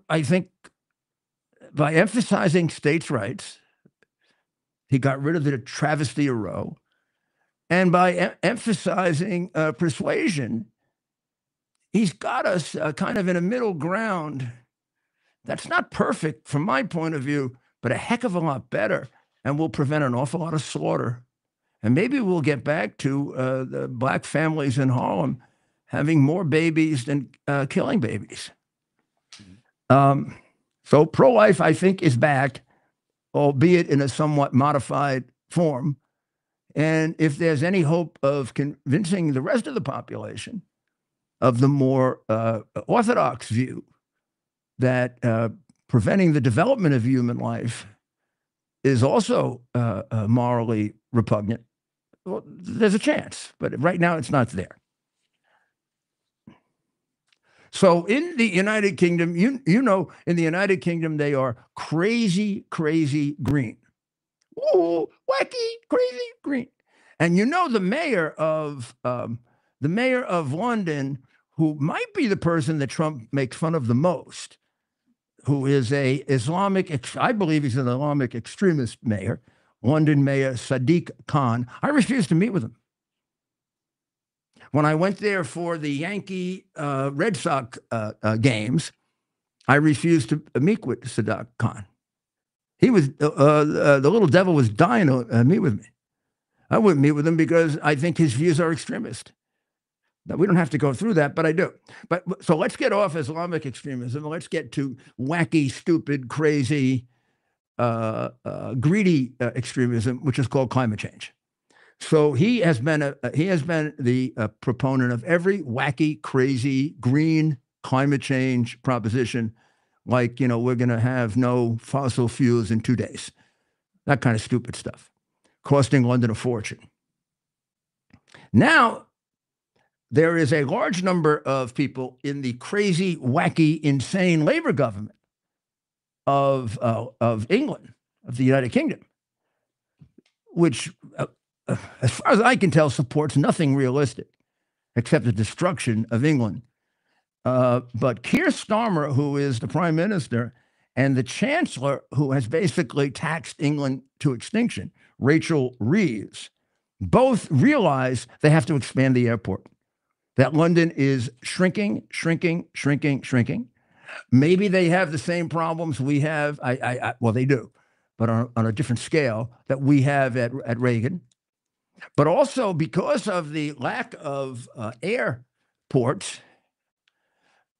emphasizing states' rights, he got rid of the travesty of Roe. And by emphasizing persuasion, he's got us kind of in a middle ground that's not perfect from my point of view, but a heck of a lot better, and will prevent an awful lot of slaughter. And maybe we'll get back to the Black families in Harlem having more babies than killing babies. So pro-life, I think, is back, albeit in a somewhat modified form. And if there's any hope of convincing the rest of the population of the more orthodox view that preventing the development of human life is also morally repugnant, well, there's a chance. But right now, it's not there. So in the United Kingdom, you know, in the United Kingdom, they are crazy, crazy green. Ooh, wacky, crazy green. And you know, the mayor of London, who might be the person that Trump makes fun of the most, who is I believe he's an Islamic extremist mayor, London Mayor Sadiq Khan. I refuse to meet with him. When I went there for the Yankee Red Sox games, I refused to meet with Sadiq Khan. He was the little devil was dying to meet with me. I wouldn't meet with him because I think his views are extremist. Now, we don't have to go through that, but I do. But so let's get off Islamic extremism. Let's get to wacky, stupid, crazy, greedy extremism, which is called climate change. So he has been the proponent of every wacky, crazy, green climate change proposition, like, you know, we're going to have no fossil fuels in 2 days. That kind of stupid stuff, costing London a fortune. Now, there is a large number of people in the crazy, wacky, insane Labour government of England, of the United Kingdom, which as far as I can tell, supports nothing realistic except the destruction of England. But Keir Starmer, who is the prime minister, and the chancellor, who has basically taxed England to extinction, Rachel Reeves, both realize they have to expand the airport, that London is shrinking. Maybe they have the same problems we have. Well, they do, but on a different scale that we have at Reagan. But also because of the lack of airports,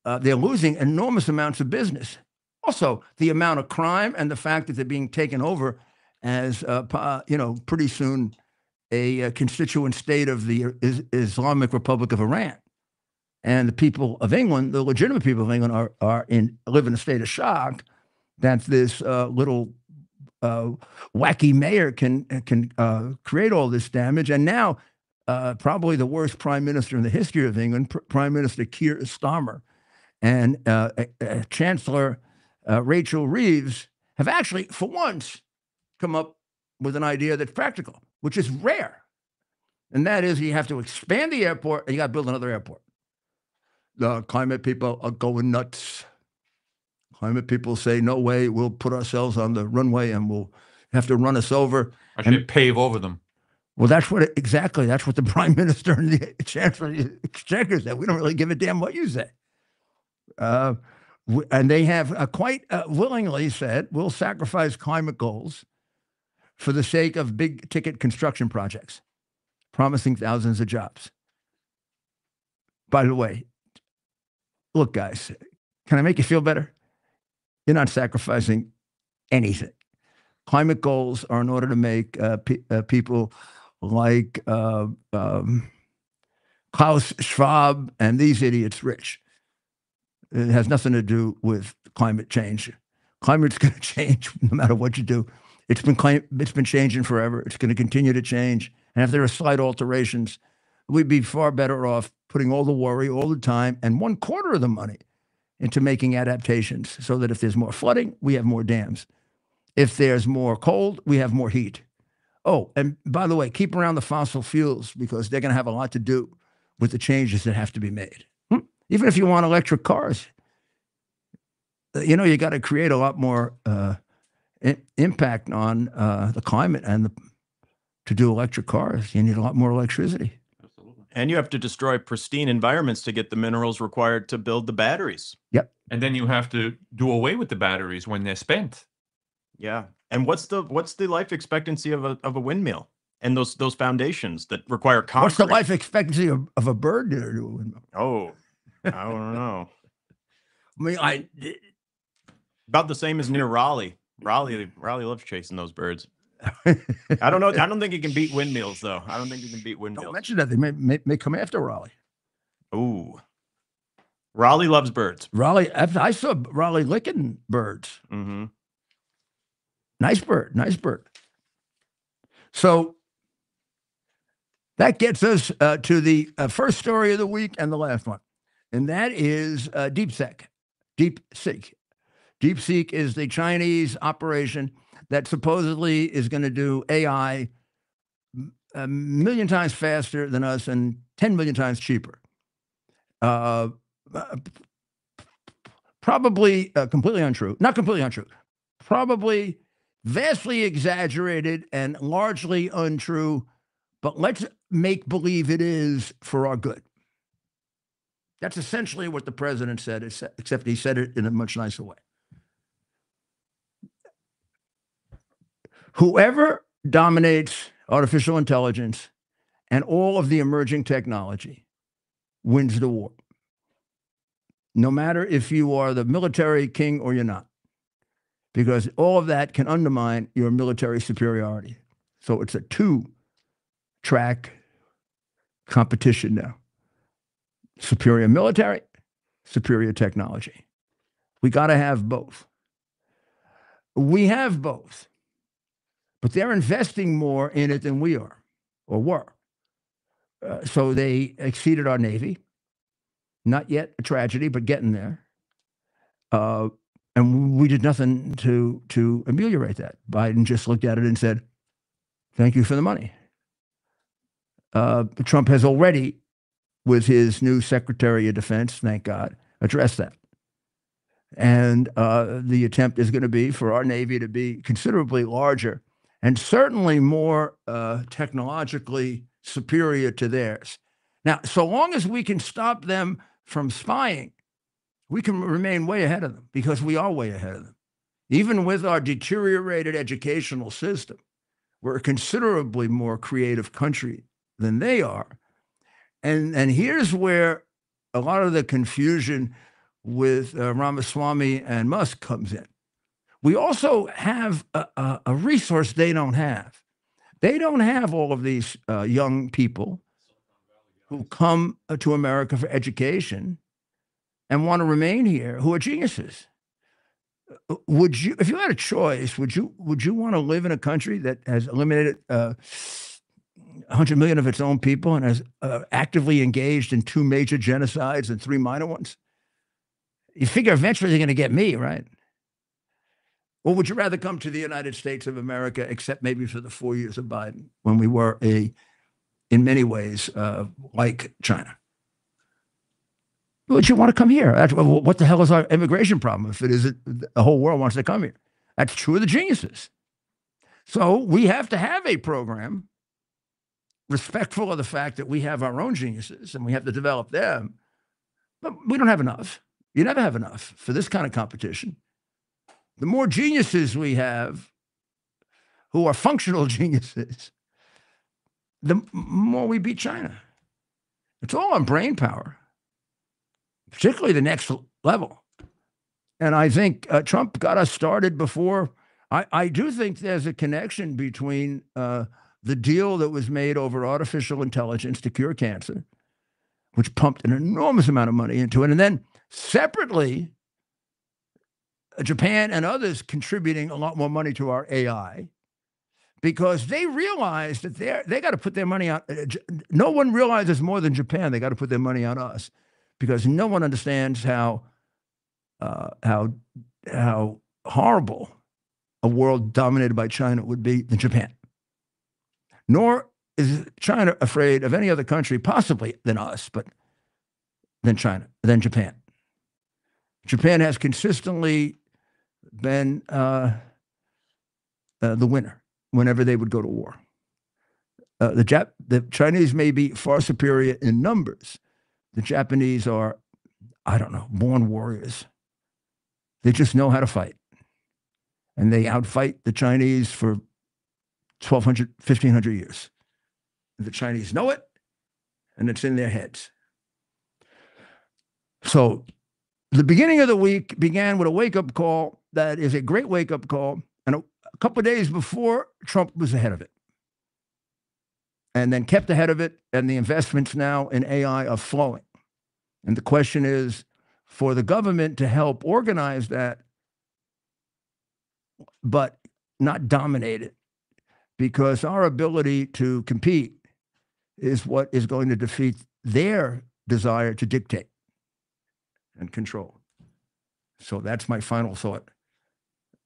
they're losing enormous amounts of business. Also, the amount of crime and the fact that they're being taken over as, pretty soon a constituent state of the Islamic Republic of Iran. And the people of England, the legitimate people of England, live in a state of shock that this little wacky mayor can create all this damage. And now, probably the worst prime minister in the history of England, Prime Minister Keir Starmer, and Chancellor Rachel Reeves have actually, for once, come up with an idea that's practical, which is rare. And that is you have to expand the airport and you got to build another airport. The climate people are going nuts. Climate people say, no way, we'll put ourselves on the runway and we'll have to run us over. I should pave over them. Well, that's what the Prime Minister and the Chancellor of the Exchequer said. We don't really give a damn what you say. And they have quite willingly said, we'll sacrifice climate goals for the sake of big ticket construction projects, promising thousands of jobs. By the way, look, guys, can I make you feel better? You're not sacrificing anything. Climate goals are in order to make people like Klaus Schwab and these idiots rich. It has nothing to do with climate change. Climate's going to change no matter what you do. It's been changing forever. It's going to continue to change. And if there are slight alterations, we'd be far better off putting all the worry, all the time, and 1/4 of the money into making adaptations so that if there's more flooding, we have more dams. If there's more cold, we have more heat. Oh, and by the way, keep around the fossil fuels because they're going to have a lot to do with the changes that have to be made. Even if you want electric cars, you got to create a lot more impact on the climate and to do electric cars. You need a lot more electricity. Absolutely. And you have to destroy pristine environments to get the minerals required to build the batteries. Yep. And then you have to do away with the batteries when they're spent. Yeah. And what's the life expectancy of a windmill and those foundations that require concrete? What's the life expectancy of a bird? Oh, I don't know. I mean, About the same as near Raleigh. Raleigh loves chasing those birds. I don't know. I don't think you can beat windmills, though. I don't think you can beat windmills. Don't mention that. They may come after Raleigh. Ooh. Raleigh loves birds. Raleigh, I saw Raleigh licking birds. Mm-hmm. Nice bird, nice bird. So that gets us to the first story of the week and the last one. And that is DeepSeek. DeepSeek. DeepSeek is the Chinese operation that supposedly is going to do AI 1,000,000 times faster than us and 10 million times cheaper. Probably completely untrue. Not completely untrue. Probably vastly exaggerated and largely untrue, but let's make believe it is for our good. That's essentially what the president said, except he said it in a much nicer way. Whoever dominates artificial intelligence and all of the emerging technology wins the war. No matter if you are the military king or you're not, because all of that can undermine your military superiority. So it's a 2-track competition now. Superior military, superior technology. We got to have both. We have both, but they're investing more in it than we are or were. So they exceeded our Navy. Not yet a tragedy, but getting there. And we did nothing to ameliorate that. Biden just looked at it and said, thank you for the money. Trump has already, with his new Secretary of Defense, thank God, addressed that. And the attempt is going to be for our Navy to be considerably larger and certainly more technologically superior to theirs. Now, so long as we can stop them from spying, we can remain way ahead of them because we are way ahead of them. Even with our deteriorated educational system, we're a considerably more creative country than they are. And here's where a lot of the confusion with Ramaswamy and Musk comes in. We also have a resource they don't have. They don't have all of these young people who come to America for education and want to remain here, who are geniuses. would you, if you had a choice, would you want to live in a country that has eliminated 100 million of its own people and has actively engaged in 2 major genocides and 3 minor ones? You figure eventually they're going to get me, right? Or would you rather come to the United States of America, except maybe for the 4 years of Biden, when we were in many ways, like China? Would you want to come here? What the hell is our immigration problem if it isn't the whole world wants to come here? That's true of the geniuses. So we have to have a program respectful of the fact that we have our own geniuses and we have to develop them. But we don't have enough. You never have enough for this kind of competition. The more geniuses we have who are functional geniuses, the more we beat China. It's all on brain power, particularly the next level. And I think Trump got us started before. I do think there's a connection between the deal that was made over artificial intelligence to cure cancer, which pumped an enormous amount of money into it, and then separately, Japan and others contributing a lot more money to our AI, because they realized that they got to put their money on. No one realizes more than Japan. They got to put their money on us, because no one understands how horrible a world dominated by China would be than Japan. Nor is China afraid of any other country, possibly than us, but than China, than Japan. Japan has consistently been the winner whenever they would go to war. The Chinese may be far superior in numbers. The Japanese are, I don't know, born warriors. They just know how to fight. And they outfight the Chinese for 1,200, 1,500 years. The Chinese know it, and it's in their heads. So the beginning of the week began with a wake-up call that is a great wake-up call. And a couple of days before, Trump was ahead of it. And then kept ahead of it, and the investments now in AI are flowing. And the question is, for the government to help organize that, but not dominate it, because our ability to compete is what is going to defeat their desire to dictate and control. So that's my final thought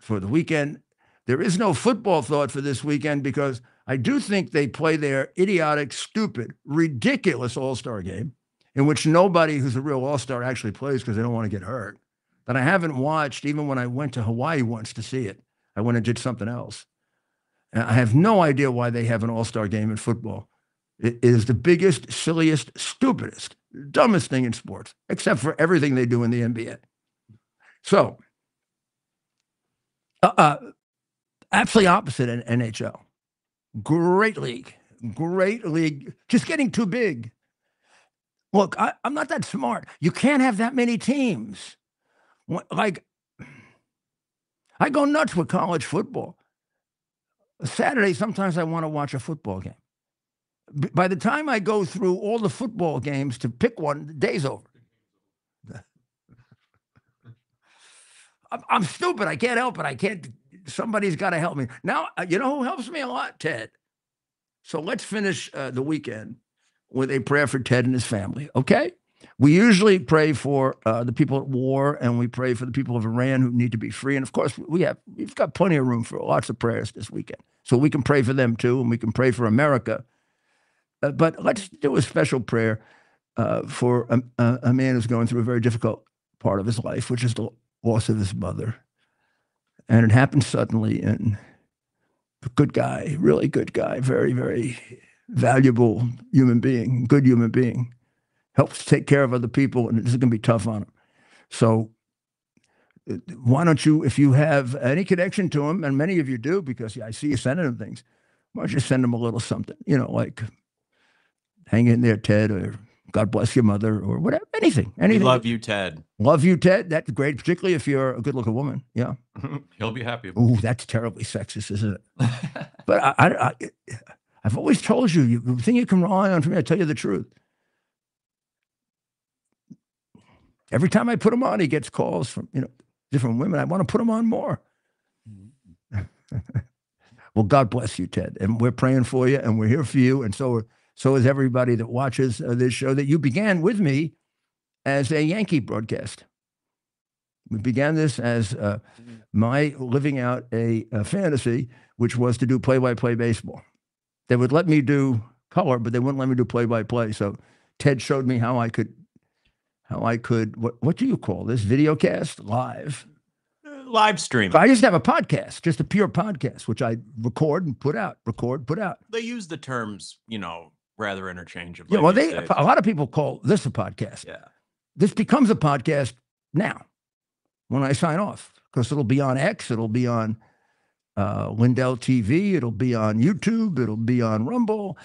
for the weekend. There is no football thought for this weekend, because I do think they play their idiotic, stupid, ridiculous all-star game in which nobody who's a real all-star actually plays because they don't want to get hurt. That I haven't watched even when I went to Hawaii once to see it. I went and did something else. And I have no idea why they have an all-star game in football. It is the biggest, silliest, stupidest, dumbest thing in sports, except for everything they do in the NBA. So, absolutely opposite in NHL. Great league, just getting too big. Look, I'm not that smart. You can't have that many teams. Like, I go nuts with college football. Saturday, sometimes I want to watch a football game. By the time I go through all the football games to pick one, the day's over. I'm stupid. I can't help it. I can't. Somebody's got to help me. Now, you know who helps me a lot? Ted. So let's finish the weekend with a prayer for Ted and his family, okay? We usually pray for the people at war, and we pray for the people of Iran who need to be free. And of course, we've got plenty of room for lots of prayers this weekend. So we can pray for them too, and we can pray for America. But let's do a special prayer for a man who's going through a very difficult part of his life, which is the loss of his mother. And it happened suddenly, and a good guy, really good guy, very, very valuable human being, good human being, helps take care of other people, and this is going to be tough on him. So why don't you, if you have any connection to him, and many of you do, because I see you sending him things, why don't you send him a little something, like hang in there, Ted, or God bless your mother, or whatever, anything. We love you, Ted. Love you, Ted. That's great, particularly if you're a good-looking woman. Yeah. He'll be happy. Ooh, that's terribly sexist, isn't it? But I've always told you, the thing you can rely on for me, I tell you the truth. Every time I put him on, he gets calls from, different women. I want to put them on more. Well, God bless you, Ted. And we're praying for you, and we're here for you. And so is everybody that watches this show, that you began with me as a Yankee broadcast. We began this as my living out a fantasy, which was to do play-by-play baseball. They would let me do color, but they wouldn't let me do play-by-play. So Ted showed me how I could, what do you call this? Videocast? Live? Live stream. So I used to have a podcast, just a pure podcast, which I record and put out, They use the terms, rather interchangeably. Yeah, well, a lot of people call this a podcast. Yeah. This becomes a podcast now when I sign off, because it'll be on X, it'll be on Lindell TV, it'll be on YouTube, it'll be on Rumble,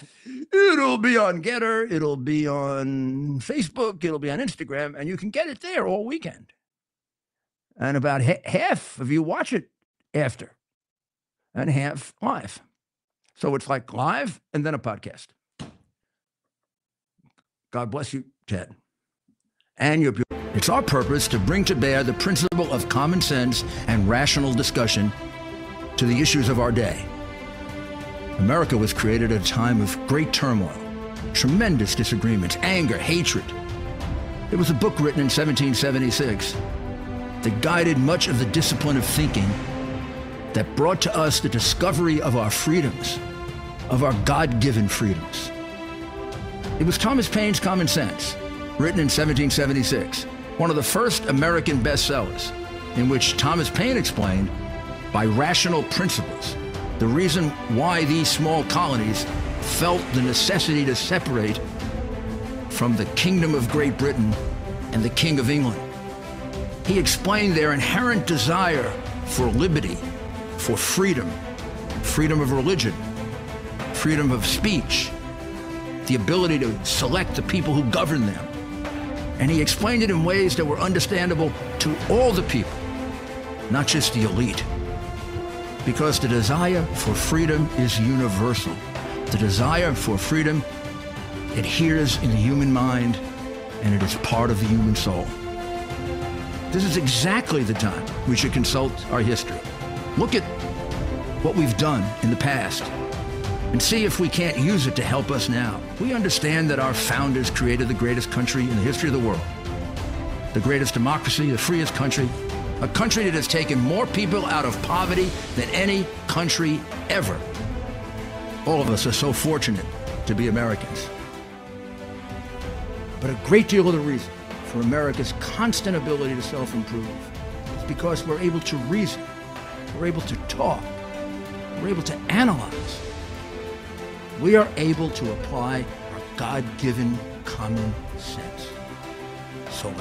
it'll be on Getter, it'll be on Facebook, it'll be on Instagram, and you can get it there all weekend. And about half of you watch it after, and half live. So it's like live and then a podcast. God bless you, Ted. And your beautiful. It's our purpose to bring to bear the principle of common sense and rational discussion to the issues of our day. America was created at a time of great turmoil, tremendous disagreements, anger, hatred. There was a book written in 1776 that guided much of the discipline of thinking that brought to us the discovery of our freedoms, of our God-given freedoms. It was Thomas Paine's Common Sense, written in 1776, one of the first American bestsellers, in which Thomas Paine explained, by rational principles, the reason why these small colonies felt the necessity to separate from the Kingdom of Great Britain and the King of England. He explained their inherent desire for liberty, for freedom, freedom of religion, freedom of speech, the ability to select the people who govern them. And he explained it in ways that were understandable to all the people, not just the elite. Because the desire for freedom is universal. The desire for freedom adheres in the human mind, and it is part of the human soul. This is exactly the time we should consult our history. Look at what we've done in the past and see if we can't use it to help us now. We understand that our founders created the greatest country in the history of the world, the greatest democracy, the freest country, a country that has taken more people out of poverty than any country ever. All of us are so fortunate to be Americans. But a great deal of the reason for America's constant ability to self-improve is because we're able to reason, we're able to talk, we're able to analyze. We are able to apply our God-given common sense. So let's